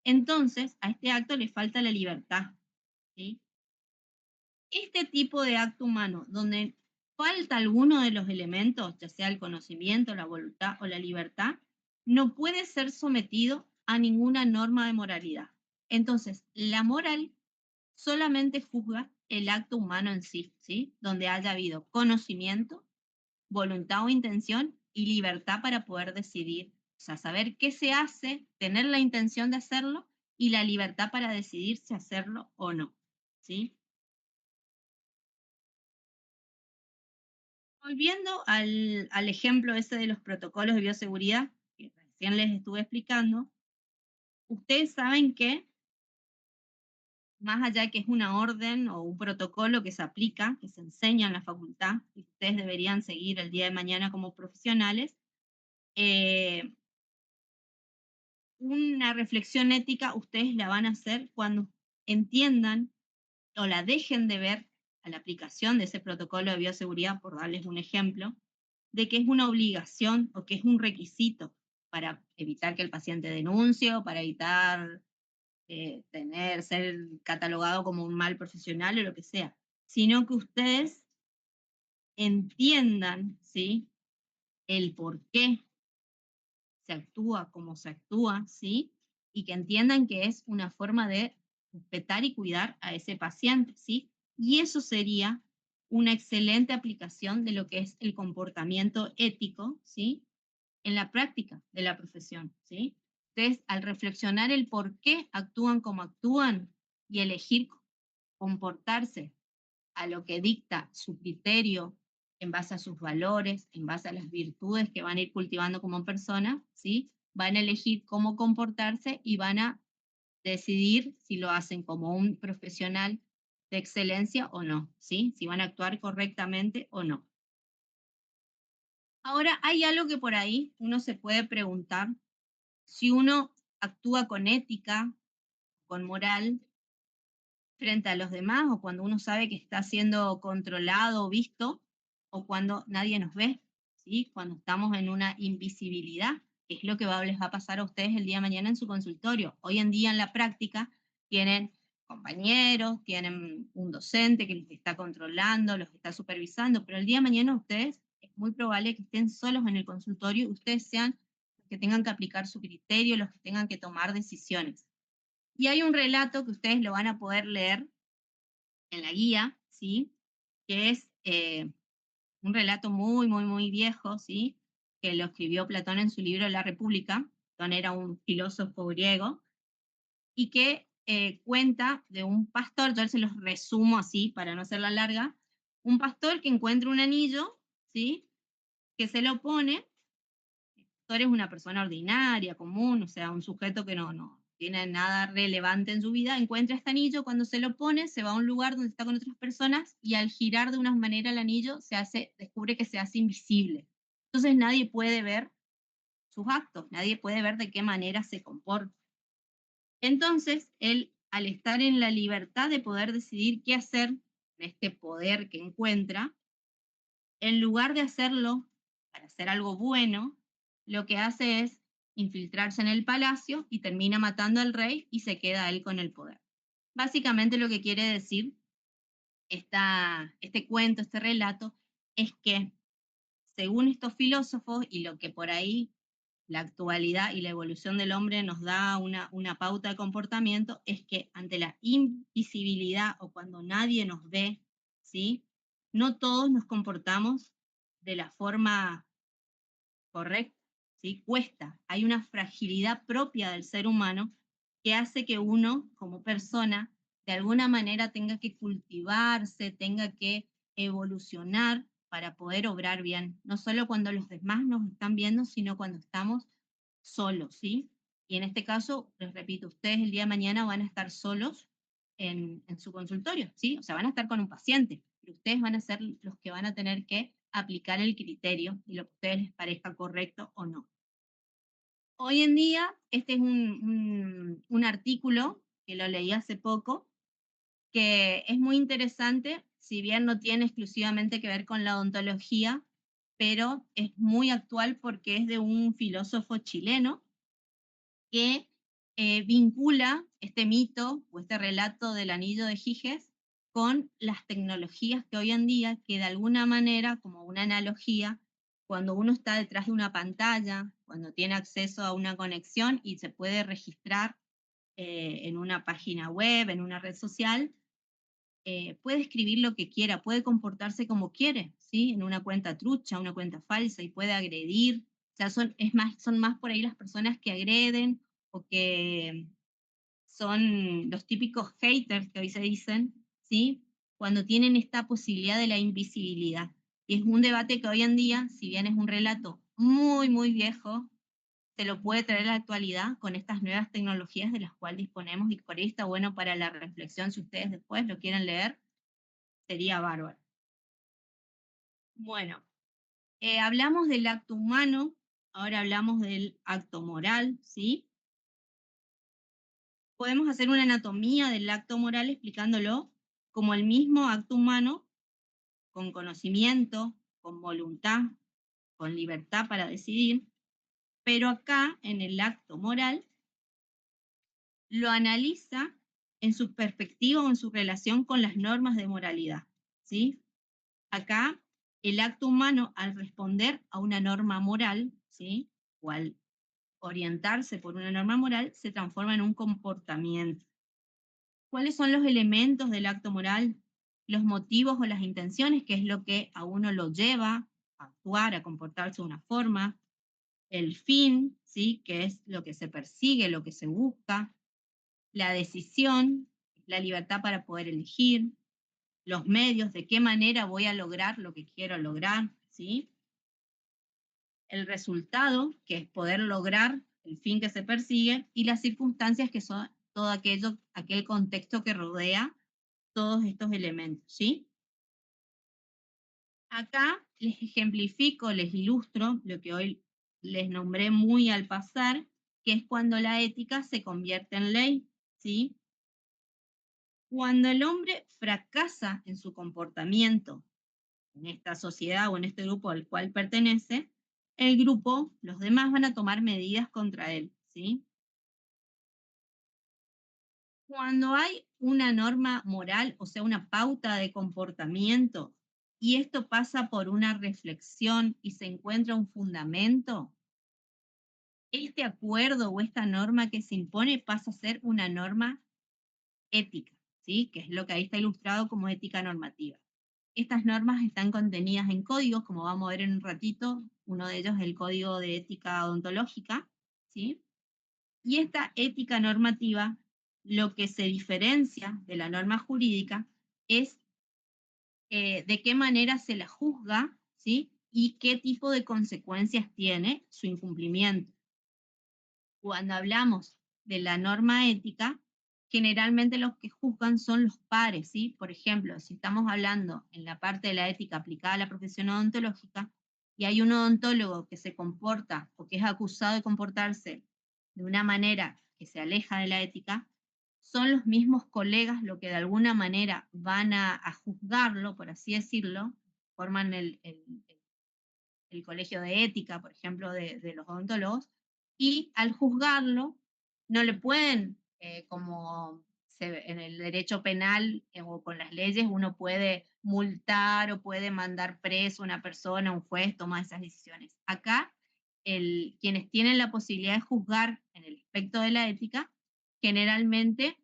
Entonces, a este acto le falta la libertad, ¿sí? Este tipo de acto humano, donde falta alguno de los elementos, ya sea el conocimiento, la voluntad o la libertad, no puede ser sometido a ninguna norma de moralidad. Entonces, la moral solamente juzga el acto humano en sí, ¿sí? Donde haya habido conocimiento, voluntad o intención y libertad para poder decidir, o sea, saber qué se hace, tener la intención de hacerlo y la libertad para decidir si hacerlo o no, ¿sí? Volviendo al ejemplo ese de los protocolos de bioseguridad, que recién les estuve explicando, ustedes saben que más allá de que es una orden o un protocolo que se aplica, que se enseña en la facultad, y ustedes deberían seguir el día de mañana como profesionales, una reflexión ética ustedes la van a hacer cuando entiendan o la dejen de ver a la aplicación de ese protocolo de bioseguridad, por darles un ejemplo, de que es una obligación o que es un requisito para evitar que el paciente denuncie o para evitar ser catalogado como un mal profesional o lo que sea, sino que ustedes entiendan, ¿sí?, el por qué se actúa como se actúa, ¿sí? Y que entiendan que es una forma de respetar y cuidar a ese paciente, ¿sí? Y eso sería una excelente aplicación de lo que es el comportamiento ético, ¿sí? En la práctica de la profesión, ¿sí? ustedes al reflexionar el por qué actúan como actúan y elegir comportarse a lo que dicta su criterio en base a sus valores, en base a las virtudes que van a ir cultivando como persona, ¿sí? Van a elegir cómo comportarse y van a decidir si lo hacen como un profesional de excelencia o no, ¿sí? Si van a actuar correctamente o no. Ahora, hay algo que por ahí uno se puede preguntar, si uno actúa con ética, con moral, frente a los demás, o cuando uno sabe que está siendo controlado o visto, o cuando nadie nos ve, ¿sí? Cuando estamos en una invisibilidad, que es lo que les va a pasar a ustedes el día de mañana en su consultorio. Hoy en día en la práctica tienen compañeros, tienen un docente que los está controlando, los está supervisando, pero el día de mañana ustedes es muy probable que estén solos en el consultorio y ustedes sean los que tengan que aplicar su criterio, los que tengan que tomar decisiones. Y hay un relato que ustedes lo van a poder leer en la guía, ¿sí? Que es un relato muy, muy, muy viejo, ¿sí? Que lo escribió Platón en su libro La República. Platón era un filósofo griego y que cuenta de un pastor, yo se los resumo así para no hacerla larga, un pastor que encuentra un anillo, ¿sí? Que se lo pone. Pastor es una persona ordinaria, común, o sea, un sujeto que no tiene nada relevante en su vida, encuentra este anillo, cuando se lo pone, se va a un lugar donde está con otras personas y al girar de una manera el anillo descubre que se hace invisible. Entonces nadie puede ver sus actos, nadie puede ver de qué manera se comporta. Entonces, él, al estar en la libertad de poder decidir qué hacer, en este poder que encuentra, en lugar de hacerlo para hacer algo bueno, lo que hace es infiltrarse en el palacio y termina matando al rey y se queda él con el poder. Básicamente lo que quiere decir este cuento, este relato, es que según estos filósofos y lo que por ahí la actualidad y la evolución del hombre nos da una pauta de comportamiento, es que ante la invisibilidad o cuando nadie nos ve, ¿sí? No todos nos comportamos de la forma correcta, ¿sí? Cuesta. Hay una fragilidad propia del ser humano que hace que uno, como persona, de alguna manera tenga que cultivarse, tenga que evolucionar para poder obrar bien, no solo cuando los demás nos están viendo, sino cuando estamos solos, ¿sí? Y en este caso, les repito, ustedes el día de mañana van a estar solos en su consultorio, ¿sí? O sea, van a estar con un paciente, pero ustedes van a ser los que van a tener que aplicar el criterio y lo que a ustedes les parezca correcto o no. Hoy en día, este es un artículo que lo leí hace poco, que es muy interesante, si bien no tiene exclusivamente que ver con la odontología, pero es muy actual porque es de un filósofo chileno que vincula este mito o este relato del anillo de Giges con las tecnologías que hoy en día, que de alguna manera, como una analogía, cuando uno está detrás de una pantalla, cuando tiene acceso a una conexión y se puede registrar en una página web, en una red social, puede escribir lo que quiera, puede comportarse como quiere, ¿sí? En una cuenta trucha, una cuenta falsa y puede agredir. O sea, son más por ahí las personas que agreden o que son los típicos haters que hoy se dicen, ¿sí? Cuando tienen esta posibilidad de la invisibilidad. Y es un debate que hoy en día, si bien es un relato muy, muy viejo, se lo puede traer a la actualidad con estas nuevas tecnologías de las cuales disponemos y por ahí está bueno para la reflexión, si ustedes después lo quieren leer, sería bárbaro. Bueno, hablamos del acto humano, ahora hablamos del acto moral, ¿sí? Podemos hacer una anatomía del acto moral explicándolo como el mismo acto humano, con conocimiento, con voluntad, con libertad para decidir, pero acá en el acto moral lo analiza en su perspectiva o en su relación con las normas de moralidad, ¿sí? Acá el acto humano al responder a una norma moral, ¿sí? O al orientarse por una norma moral, se transforma en un comportamiento. ¿Cuáles son los elementos del acto moral? Los motivos o las intenciones, que es lo que a uno lo lleva a actuar, a comportarse de una forma. el fin, ¿sí? Que es lo que se persigue, lo que se busca, la decisión, la libertad para poder elegir, los medios, de qué manera voy a lograr lo que quiero lograr, ¿sí? El resultado, que es poder lograr el fin que se persigue, y las circunstancias, que son todo aquello, aquel contexto que rodea todos estos elementos, ¿sí? Acá les ejemplifico, les ilustro lo que hoy les nombré muy al pasar, que es cuando la ética se convierte en ley, ¿sí? Cuando el hombre fracasa en su comportamiento en esta sociedad o en este grupo al cual pertenece, el grupo, los demás van a tomar medidas contra él, ¿sí? Cuando hay una norma moral, o sea, una pauta de comportamiento, y esto pasa por una reflexión y se encuentra un fundamento, este acuerdo o esta norma que se impone pasa a ser una norma ética, ¿sí? Que es lo que ahí está ilustrado como ética normativa. Estas normas están contenidas en códigos, como vamos a ver en un ratito. Uno de ellos es el Código de Ética Odontológica, ¿sí? Y esta ética normativa, lo que se diferencia de la norma jurídica es de qué manera se la juzga, ¿sí? Y qué tipo de consecuencias tiene su incumplimiento. Cuando hablamos de la norma ética, generalmente los que juzgan son los pares, ¿sí? Por ejemplo, si estamos hablando en la parte de la ética aplicada a la profesión odontológica y hay un odontólogo que se comporta o que es acusado de comportarse de una manera que se aleja de la ética, son los mismos colegas los que de alguna manera van a juzgarlo, por así decirlo, forman el colegio de ética, por ejemplo, de los odontólogos, y al juzgarlo no le pueden, como en el derecho penal o con las leyes, uno puede multar o puede mandar preso a una persona, un juez toma esas decisiones. Acá, quienes tienen la posibilidad de juzgar en el aspecto de la ética, generalmente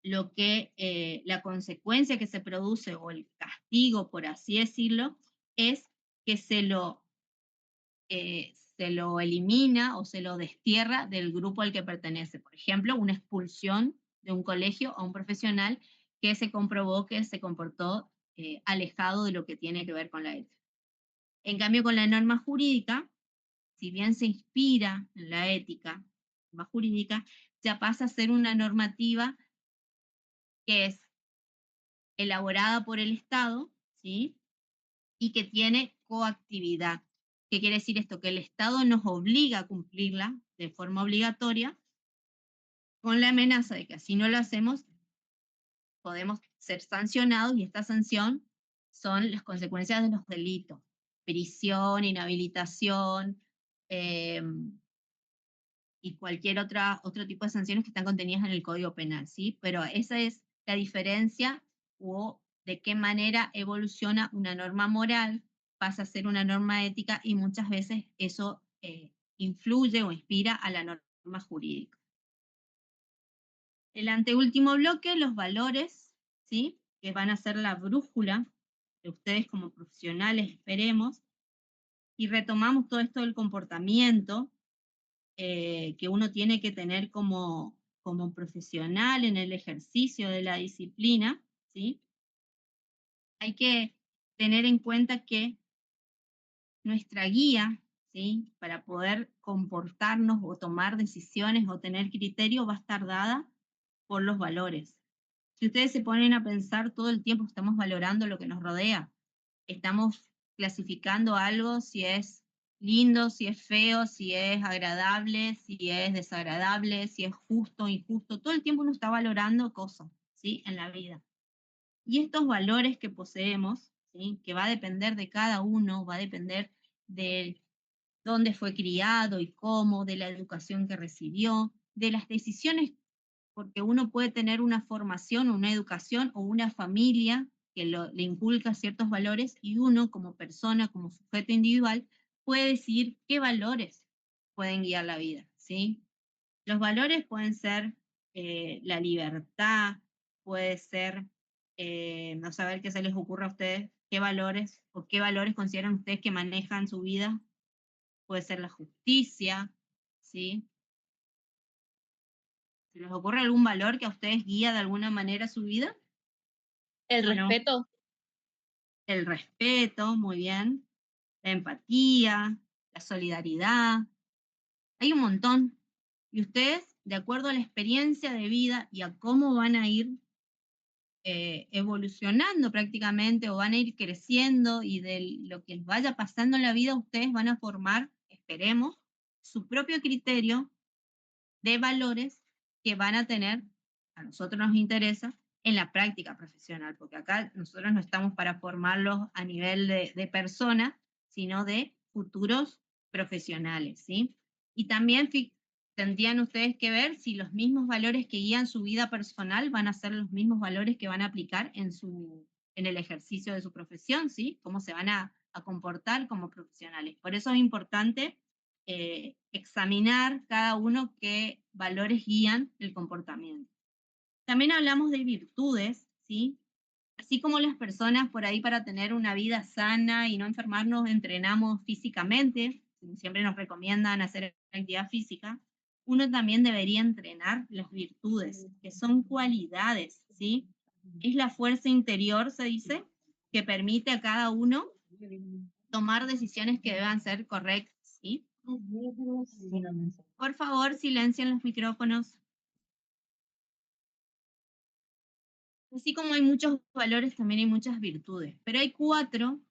la consecuencia que se produce o el castigo, por así decirlo, es que se lo elimina o se lo destierra del grupo al que pertenece. Por ejemplo, una expulsión de un colegio a un profesional que se comprobó que se comportó alejado de lo que tiene que ver con la ética. En cambio, con la norma jurídica, si bien se inspira en la ética, norma jurídica, ya pasa a ser una normativa que es elaborada por el Estado, ¿sí? Y que tiene coactividad. ¿Qué quiere decir esto? Que el Estado nos obliga a cumplirla de forma obligatoria con la amenaza de que así no lo hacemos, podemos ser sancionados y esta sanción son las consecuencias de los delitos, prisión, inhabilitación eh, y cualquier otro tipo de sanciones que están contenidas en el Código Penal, ¿sí? Pero esa es la diferencia o de qué manera evoluciona una norma moral, pasa a ser una norma ética y muchas veces eso influye o inspira a la norma jurídica. El anteúltimo bloque, los valores, ¿sí? Que van a ser la brújula de ustedes como profesionales, esperemos, y retomamos todo esto del comportamiento que uno tiene que tener como profesional en el ejercicio de la disciplina, ¿sí? Hay que tener en cuenta que nuestra guía, ¿sí? Para poder comportarnos o tomar decisiones o tener criterio va a estar dada por los valores. Si ustedes se ponen a pensar todo el tiempo, estamos valorando lo que nos rodea, estamos clasificando algo si es lindo, si es feo, si es agradable, si es desagradable, si es justo, injusto. Todo el tiempo uno está valorando cosas, ¿sí? En la vida. Y estos valores que poseemos, ¿sí? Que va a depender de cada uno, va a depender de dónde fue criado y cómo, de la educación que recibió, de las decisiones, porque uno puede tener una formación, una educación o una familia que le inculca ciertos valores y uno como persona, como sujeto individual, puede decidir qué valores pueden guiar la vida, ¿sí? Los valores pueden ser la libertad, puede ser no saber qué se les ocurre a ustedes, qué valores o qué valores consideran ustedes que manejan su vida. puede ser la justicia, ¿sí? ¿Se les ocurre algún valor que a ustedes guía de alguna manera su vida? El ¿O no? respeto. El respeto, muy bien. La empatía, la solidaridad. Hay un montón. Y ustedes, de acuerdo a la experiencia de vida y a cómo van a ir evolucionando prácticamente o van a ir creciendo y de lo que les vaya pasando en la vida, ustedes van a formar, esperemos, su propio criterio de valores que van a tener, a nosotros nos interesa, en la práctica profesional, porque acá nosotros no estamos para formarlos a nivel de persona, sino de futuros profesionales, ¿sí? Y también tendrían ustedes que ver si los mismos valores que guían su vida personal van a ser los mismos valores que van a aplicar en el ejercicio de su profesión, ¿sí? Cómo se van a comportar como profesionales. Por eso es importante examinar cada uno qué valores guían el comportamiento. También hablamos de virtudes, ¿sí? Así como las personas por ahí para tener una vida sana y no enfermarnos entrenamos físicamente, siempre nos recomiendan hacer actividad física, uno también debería entrenar las virtudes, que son cualidades, ¿sí? Es la fuerza interior, se dice, que permite a cada uno tomar decisiones que deban ser correctas, ¿sí? Por favor, silencien los micrófonos. Así como hay muchos valores, también hay muchas virtudes, pero hay 4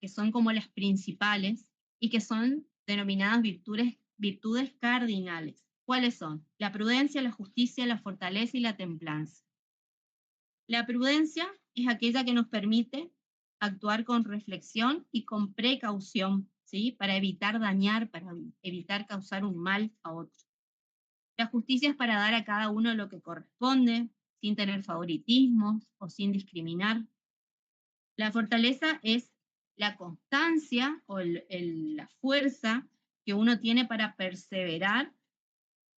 que son como las principales y que son denominadas virtudes cardinales. ¿Cuáles son? La prudencia, la justicia, la fortaleza y la templanza. La prudencia es aquella que nos permite actuar con reflexión y con precaución, ¿sí? Para evitar dañar, para evitar causar un mal a otro. La justicia es para dar a cada uno lo que corresponde, sin tener favoritismos o sin discriminar. La fortaleza es la constancia o la fuerza que uno tiene para perseverar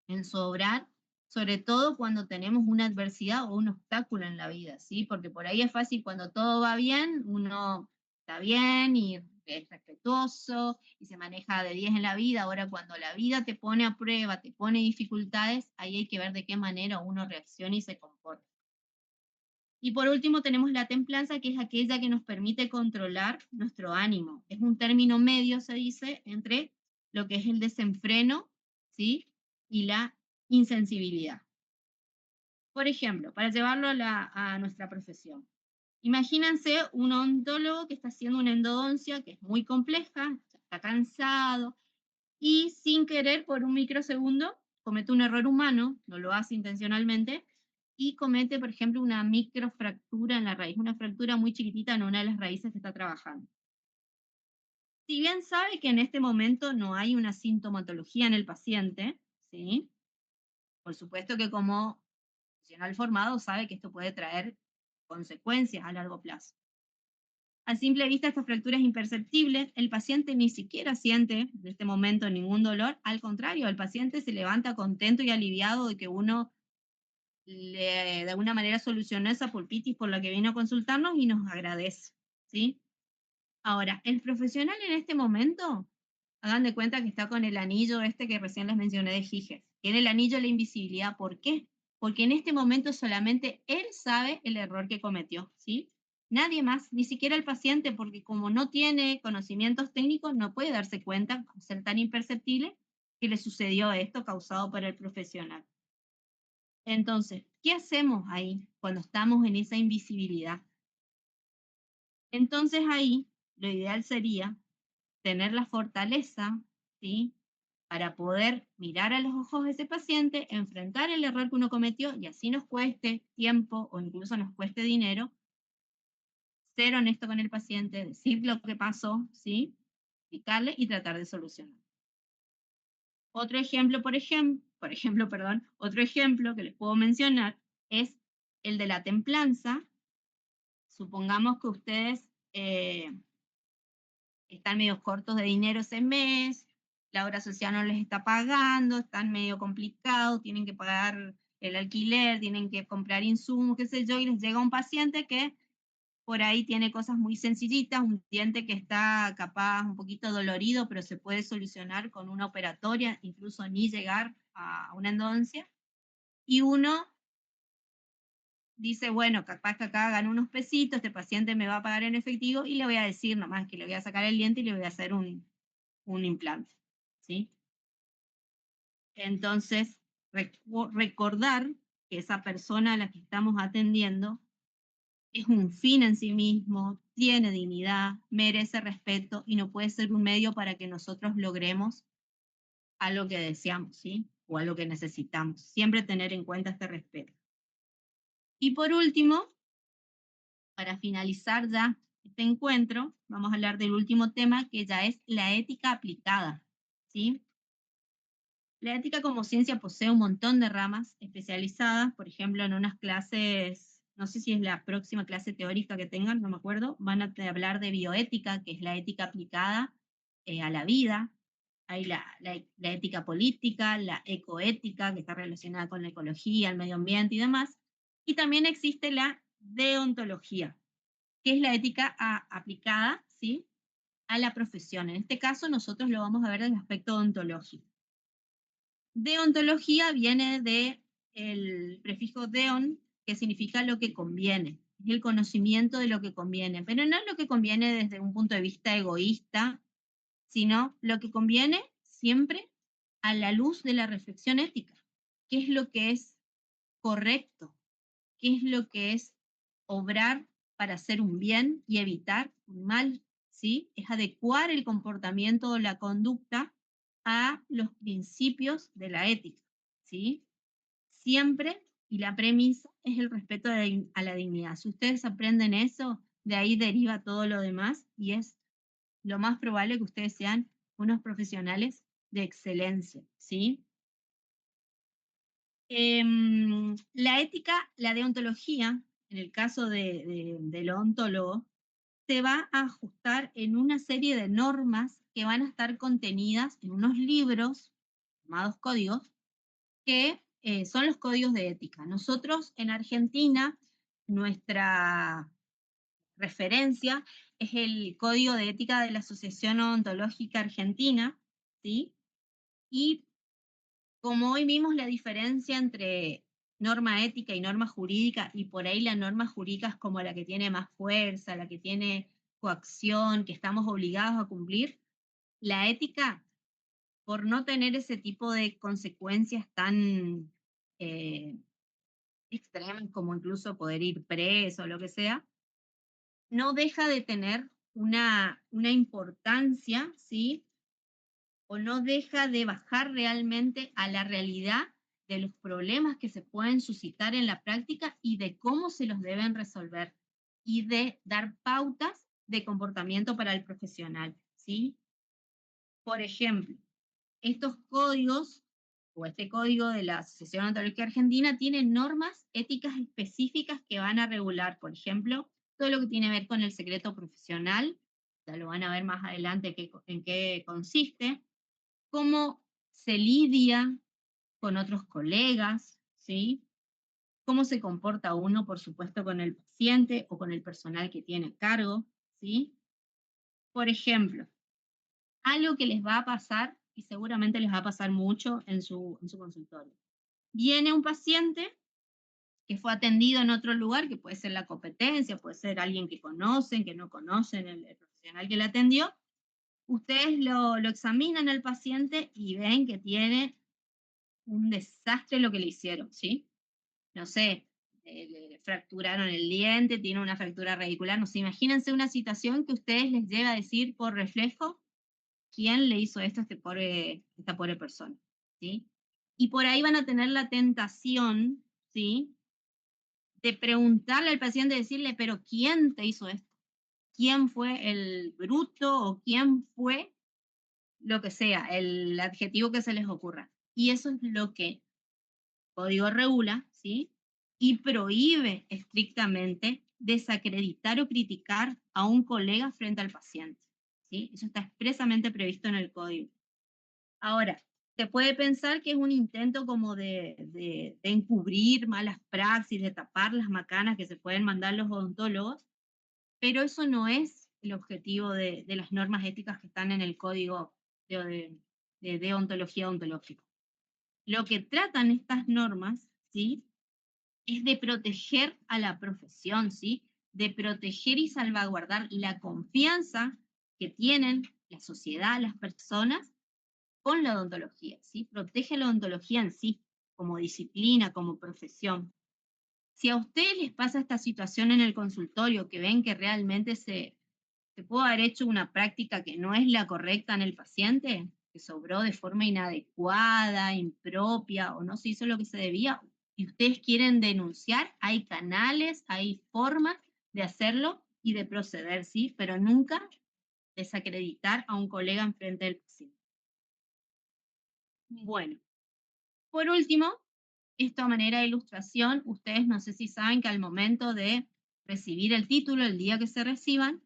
en su obrar, sobre todo cuando tenemos una adversidad o un obstáculo en la vida, ¿sí? Porque por ahí es fácil cuando todo va bien, uno está bien y es respetuoso y se maneja de 10 en la vida. Ahora cuando la vida te pone a prueba, te pone dificultades, ahí hay que ver de qué manera uno reacciona y se comporta. Y por último tenemos la templanza, que es aquella que nos permite controlar nuestro ánimo. Es un término medio, se dice, entre lo que es el desenfreno, ¿sí? Y la insensibilidad. Por ejemplo, para llevarlo a nuestra profesión. Imagínense un odontólogo que está haciendo una endodoncia que es muy compleja, está cansado, y sin querer, por un microsegundo, comete un error humano, no lo hace intencionalmente, y comete, por ejemplo, una microfractura en la raíz, una fractura muy chiquitita en una de las raíces que está trabajando. Si bien sabe que en este momento no hay una sintomatología en el paciente, ¿sí? Por supuesto que como profesional formado sabe que esto puede traer consecuencias a largo plazo. A simple vista esta fractura es imperceptible, el paciente ni siquiera siente en este momento ningún dolor, al contrario, el paciente se levanta contento y aliviado de que uno de alguna manera solucionó esa pulpitis por la que vino a consultarnos y nos agradece, ¿sí? Ahora, el profesional en este momento, hagan de cuenta que está con el anillo este que recién les mencioné de Giges. Tiene el anillo de la invisibilidad. ¿Por qué? Porque en este momento solamente él sabe el error que cometió, ¿sí? Nadie más, ni siquiera el paciente, porque como no tiene conocimientos técnicos, no puede darse cuenta, al ser tan imperceptible, que le sucedió esto causado por el profesional. Entonces, ¿qué hacemos ahí cuando estamos en esa invisibilidad? Entonces ahí lo ideal sería tener la fortaleza, ¿sí? Para poder mirar a los ojos de ese paciente, enfrentar el error que uno cometió y así nos cueste tiempo o incluso nos cueste dinero, ser honesto con el paciente, decir lo que pasó, ¿sí? Explicarle y tratar de solucionar. Otro ejemplo, otro ejemplo que les puedo mencionar es el de la templanza. Supongamos que ustedes están medio cortos de dinero ese mes, la obra social no les está pagando, están medio complicados, tienen que pagar el alquiler, tienen que comprar insumos, qué sé yo, y les llega un paciente que por ahí tiene cosas muy sencillitas, un diente que está capaz un poquito dolorido, pero se puede solucionar con una operatoria, incluso ni llegar a una endodoncia. Y uno dice, bueno, capaz que acá gano unos pesitos, este paciente me va a pagar en efectivo y le voy a decir nomás que le voy a sacar el diente y le voy a hacer un implante, ¿sí? Entonces, recordar que esa persona a la que estamos atendiendo es un fin en sí mismo, tiene dignidad, merece respeto y no puede ser un medio para que nosotros logremos algo que deseamos, ¿sí? O algo que necesitamos. Siempre tener en cuenta este respeto. Y por último, para finalizar ya este encuentro, vamos a hablar del último tema, que ya es la ética aplicada, ¿sí? La ética como ciencia posee un montón de ramas especializadas, por ejemplo, en unas clases, no sé si es la próxima clase teórica que tengan, no me acuerdo, van a hablar de bioética, que es la ética aplicada a la vida. Hay la ética política, la ecoética, que está relacionada con la ecología, el medio ambiente y demás. Y también existe la deontología, que es la ética aplicada, ¿sí?, a la profesión. En este caso, nosotros lo vamos a ver desde el aspecto ontológico. Deontología viene del prefijo deon, que significa lo que conviene. Es el conocimiento de lo que conviene, pero no es lo que conviene desde un punto de vista egoísta, sino lo que conviene siempre a la luz de la reflexión ética. ¿Qué es lo que es correcto? ¿Qué es lo que es obrar para hacer un bien y evitar un mal? ¿Sí? Es adecuar el comportamiento o la conducta a los principios de la ética, ¿sí? Siempre, y la premisa es el respeto a la dignidad. Si ustedes aprenden eso, de ahí deriva todo lo demás y es lo más probable que ustedes sean unos profesionales de excelencia, ¿sí? La ética, la deontología, en el caso del odontólogo, se va a ajustar en una serie de normas que van a estar contenidas en unos libros llamados códigos, que son los códigos de ética. Nosotros en Argentina, nuestra referencia es el Código de Ética de la Asociación Odontológica Argentina, ¿sí? Y como hoy vimos la diferencia entre norma ética y norma jurídica, y por ahí la norma jurídica es como la que tiene más fuerza, la que tiene coacción, que estamos obligados a cumplir, la ética, por no tener ese tipo de consecuencias tan extremas como incluso poder ir preso o lo que sea, no deja de tener una importancia, ¿sí? O no deja de bajar realmente a la realidad de los problemas que se pueden suscitar en la práctica y de cómo se los deben resolver y de dar pautas de comportamiento para el profesional, ¿sí? Por ejemplo, estos códigos o este código de la Asociación Odontológica Argentina tiene normas éticas específicas que van a regular, por ejemplo, todo lo que tiene que ver con el secreto profesional, ya lo van a ver más adelante en qué consiste, cómo se lidia con otros colegas, ¿sí? Cómo se comporta uno, por supuesto, con el paciente o con el personal que tiene a cargo, ¿sí? Por ejemplo, algo que les va a pasar, y seguramente les va a pasar mucho en su consultorio. Viene un paciente que fue atendido en otro lugar, que puede ser la competencia, puede ser alguien que conocen, que no conocen, el profesional que le atendió. Ustedes lo examinan al paciente y ven que tiene un desastre lo que le hicieron, ¿sí? No sé, le fracturaron el diente, tiene una fractura radicular, no sé, imagínense una situación que ustedes les lleva a decir por reflejo, ¿quién le hizo esto a esta pobre persona? ¿Sí? Y por ahí van a tener la tentación, ¿sí?, de preguntarle al paciente, decirle, pero ¿quién te hizo esto? ¿Quién fue el bruto o quién fue lo que sea, el adjetivo que se les ocurra? Y eso es lo que código regula, ¿sí? Y prohíbe estrictamente desacreditar o criticar a un colega frente al paciente, ¿sí? Eso está expresamente previsto en el código. Ahora, se puede pensar que es un intento como de encubrir malas praxis, de tapar las macanas que se pueden mandar los odontólogos, pero eso no es el objetivo de las normas éticas que están en el código de deontología ontológica. Lo que tratan estas normas, ¿sí?, es de proteger a la profesión, ¿sí?, de proteger y salvaguardar la confianza que tienen la sociedad, las personas, con la odontología, ¿sí? Protege la odontología en sí, como disciplina, como profesión. Si a ustedes les pasa esta situación en el consultorio, que ven que realmente se pudo haber hecho una práctica que no es la correcta en el paciente, que sobró de forma inadecuada, impropia, o no se hizo lo que se debía, y ustedes quieren denunciar, hay canales, hay formas de hacerlo y de proceder, ¿sí? Pero nunca desacreditar a un colega enfrente del paciente. Bueno, por último, esto a manera de ilustración, ustedes no sé si saben que al momento de recibir el título, el día que se reciban,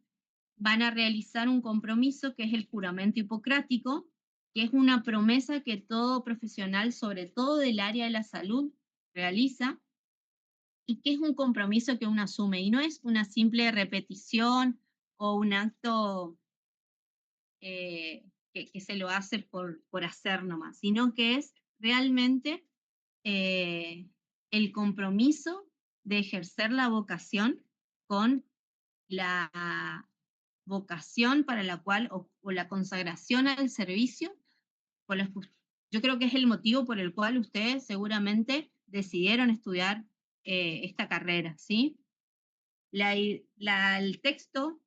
van a realizar un compromiso que es el juramento hipocrático, que es una promesa que todo profesional, sobre todo del área de la salud, realiza y que es un compromiso que uno asume y no es una simple repetición o un acto que se lo hace por hacer nomás, sino que es realmente eh, el compromiso de ejercer la vocación con la vocación para la cual, o la consagración al servicio, yo creo que es el motivo por el cual ustedes seguramente decidieron estudiar esta carrera, ¿sí? El texto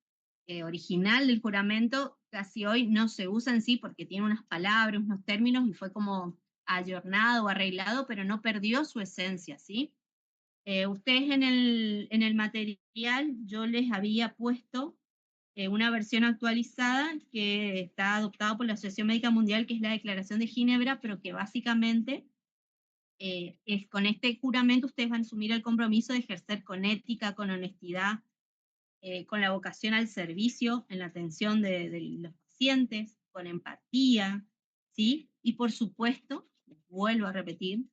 original del juramento casi hoy no se usa en sí porque tiene unas palabras, unos términos y fue como ayornado o arreglado, pero no perdió su esencia, ¿sí? Ustedes en el material yo les había puesto una versión actualizada que está adoptada por la Asociación Médica Mundial, que es la Declaración de Ginebra, pero que básicamente es con este juramento ustedes van a asumir el compromiso de ejercer con ética, con honestidad, con la vocación al servicio, en la atención de los pacientes, con empatía, ¿sí? Y por supuesto, vuelvo a repetir,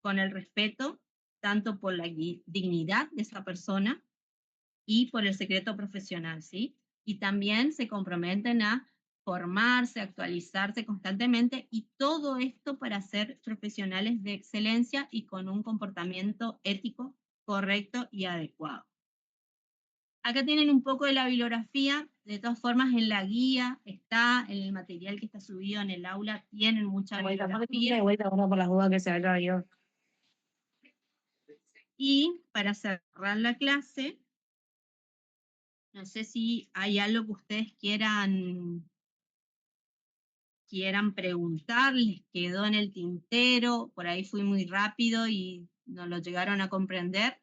con el respeto tanto por la dignidad de esa persona y por el secreto profesional, ¿sí? Y también se comprometen a formarse, actualizarse constantemente y todo esto para ser profesionales de excelencia y con un comportamiento ético correcto y adecuado. Acá tienen un poco de la bibliografía, de todas formas en la guía está, en el material que está subido en el aula, tienen mucha bibliografía. Por las dudas que se haya ido. Y para cerrar la clase, no sé si hay algo que ustedes quieran preguntar, les quedó en el tintero, por ahí fui muy rápido y no lo llegaron a comprender.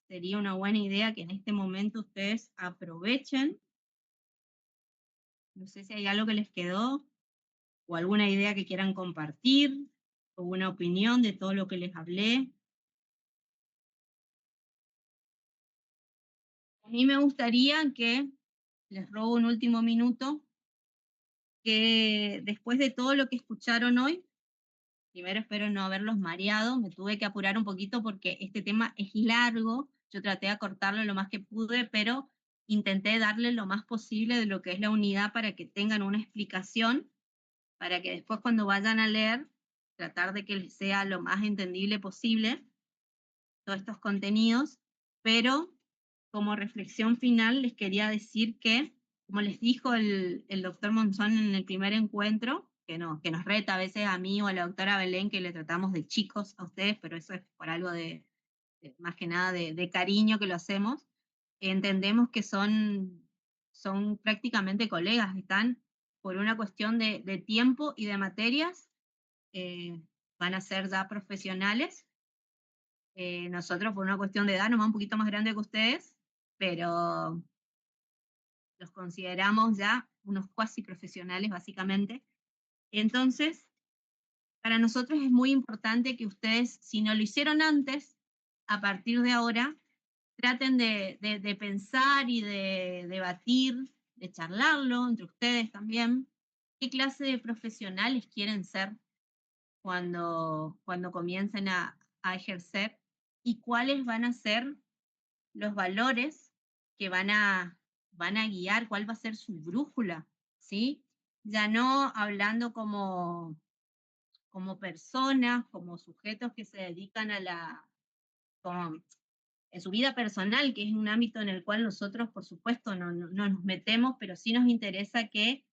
Sería una buena idea que en este momento ustedes aprovechen. No sé si hay algo que les quedó o alguna idea que quieran compartir o una opinión de todo lo que les hablé. A mí me gustaría que, les robo un último minuto, que después de todo lo que escucharon hoy, primero espero no haberlos mareado, me tuve que apurar un poquito porque este tema es largo, yo traté de acortarlo lo más que pude, pero intenté darle lo más posible de lo que es la unidad para que tengan una explicación, para que después cuando vayan a leer, tratar de que les sea lo más entendible posible todos estos contenidos, pero como reflexión final les quería decir que, como les dijo el doctor Monzón en el primer encuentro, que nos reta a veces a mí o a la doctora Belén, que le tratamos de chicos a ustedes, pero eso es por algo más que nada de cariño que lo hacemos, entendemos que son prácticamente colegas, están por una cuestión de tiempo y de materias, van a ser ya profesionales. Nosotros por una cuestión de edad, nomás un poquito más grande que ustedes, pero los consideramos ya unos cuasi profesionales básicamente. Entonces, para nosotros es muy importante que ustedes, si no lo hicieron antes, a partir de ahora, traten de pensar y de debatir, de charlarlo entre ustedes también, qué clase de profesionales quieren ser cuando comiencen a ejercer y cuáles van a ser los valores que van a guiar, cuál va a ser su brújula, ¿sí? Ya no hablando como personas, como sujetos que se dedican en su vida personal, que es un ámbito en el cual nosotros, por supuesto, no nos metemos, pero sí nos interesa que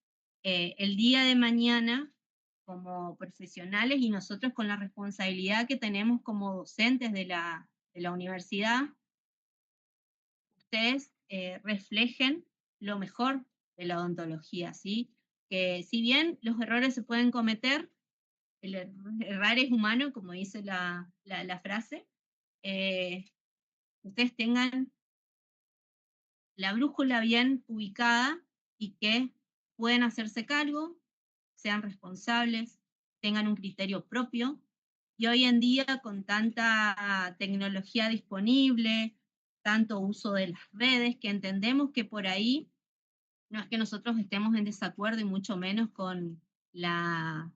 el día de mañana, como profesionales y nosotros con la responsabilidad que tenemos como docentes de la universidad, ustedes reflejen lo mejor de la odontología, ¿sí? Que si bien los errores se pueden cometer, el errar es humano, como dice la frase, ustedes tengan la brújula bien ubicada y que pueden hacerse cargo, sean responsables, tengan un criterio propio. Y hoy en día, con tanta tecnología disponible, tanto uso de las redes, que entendemos que por ahí no es que nosotros estemos en desacuerdo y mucho menos con la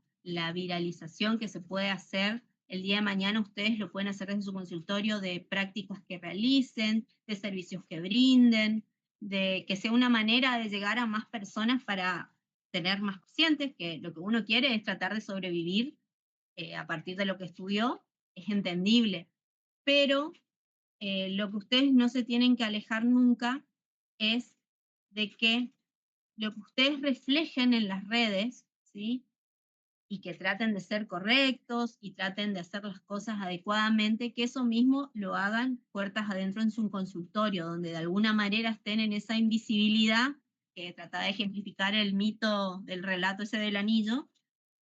viralización que se puede hacer. El día de mañana ustedes lo pueden hacer en su consultorio de prácticas que realicen, de servicios que brinden, de que sea una manera de llegar a más personas para tener más pacientes, que lo que uno quiere es tratar de sobrevivir a partir de lo que estudió, es entendible. Pero lo que ustedes no se tienen que alejar nunca es de que lo que ustedes reflejen en las redes, ¿sí? Y que traten de ser correctos y traten de hacer las cosas adecuadamente, que eso mismo lo hagan puertas adentro en su consultorio, donde de alguna manera estén en esa invisibilidad, que trata de ejemplificar el mito del relato ese del anillo,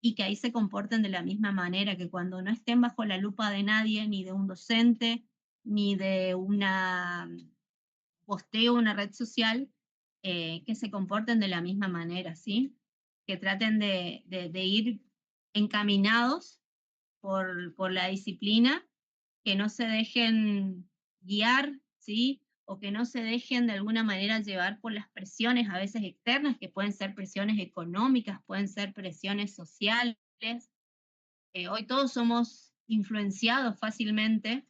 y que ahí se comporten de la misma manera, que cuando no estén bajo la lupa de nadie, ni de un docente, ni de una posteo, una red social, que se comporten de la misma manera, ¿sí? Que traten de ir encaminados por la disciplina, que no se dejen guiar, ¿sí? O que no se dejen de alguna manera llevar por las presiones a veces externas, que pueden ser presiones económicas, pueden ser presiones sociales. Hoy todos somos influenciados fácilmente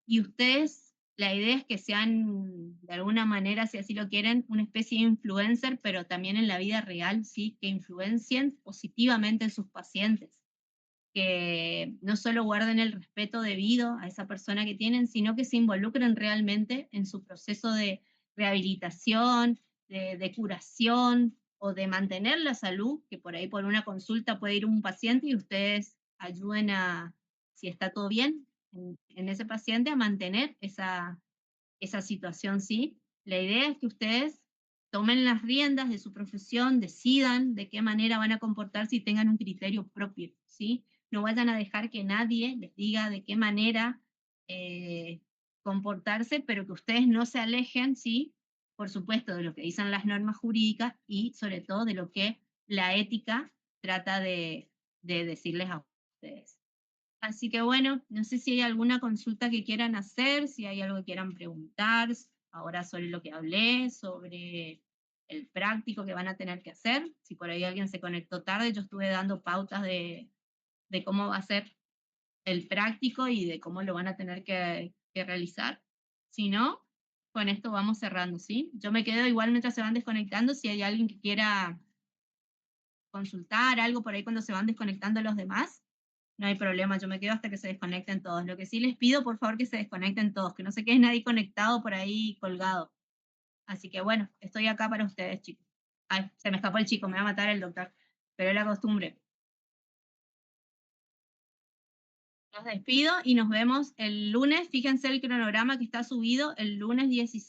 y ustedes, la idea es que sean, de alguna manera, si así lo quieren, una especie de influencer, pero también en la vida real, ¿sí? Que influencien positivamente en sus pacientes, que no solo guarden el respeto debido a esa persona que tienen, sino que se involucren realmente en su proceso de rehabilitación, de curación o de mantener la salud, que por ahí por una consulta puede ir un paciente y ustedes ayuden a, si está todo bien en ese paciente, a mantener esa situación, ¿sí? La idea es que ustedes tomen las riendas de su profesión, decidan de qué manera van a comportarse y tengan un criterio propio, ¿sí? No vayan a dejar que nadie les diga de qué manera comportarse, pero que ustedes no se alejen, ¿sí? Por supuesto, de lo que dicen las normas jurídicas y sobre todo de lo que la ética trata de decirles a ustedes. Así que bueno, no sé si hay alguna consulta que quieran hacer, si hay algo que quieran preguntar, ahora sobre lo que hablé, sobre el práctico que van a tener que hacer. Si por ahí alguien se conectó tarde, yo estuve dando pautas de cómo va a ser el práctico y de cómo lo van a tener que realizar. Si no, con esto vamos cerrando, ¿sí? Yo me quedo igual mientras se van desconectando, si hay alguien que quiera consultar algo por ahí cuando se van desconectando los demás. No hay problema, yo me quedo hasta que se desconecten todos. Lo que sí les pido, por favor, que se desconecten todos, que no se quede nadie conectado por ahí colgado. Así que bueno, estoy acá para ustedes, chicos. Ay, se me escapó el chico, me va a matar el doctor, pero es la costumbre. Los despido y nos vemos el lunes. Fíjense el cronograma que está subido el lunes 17.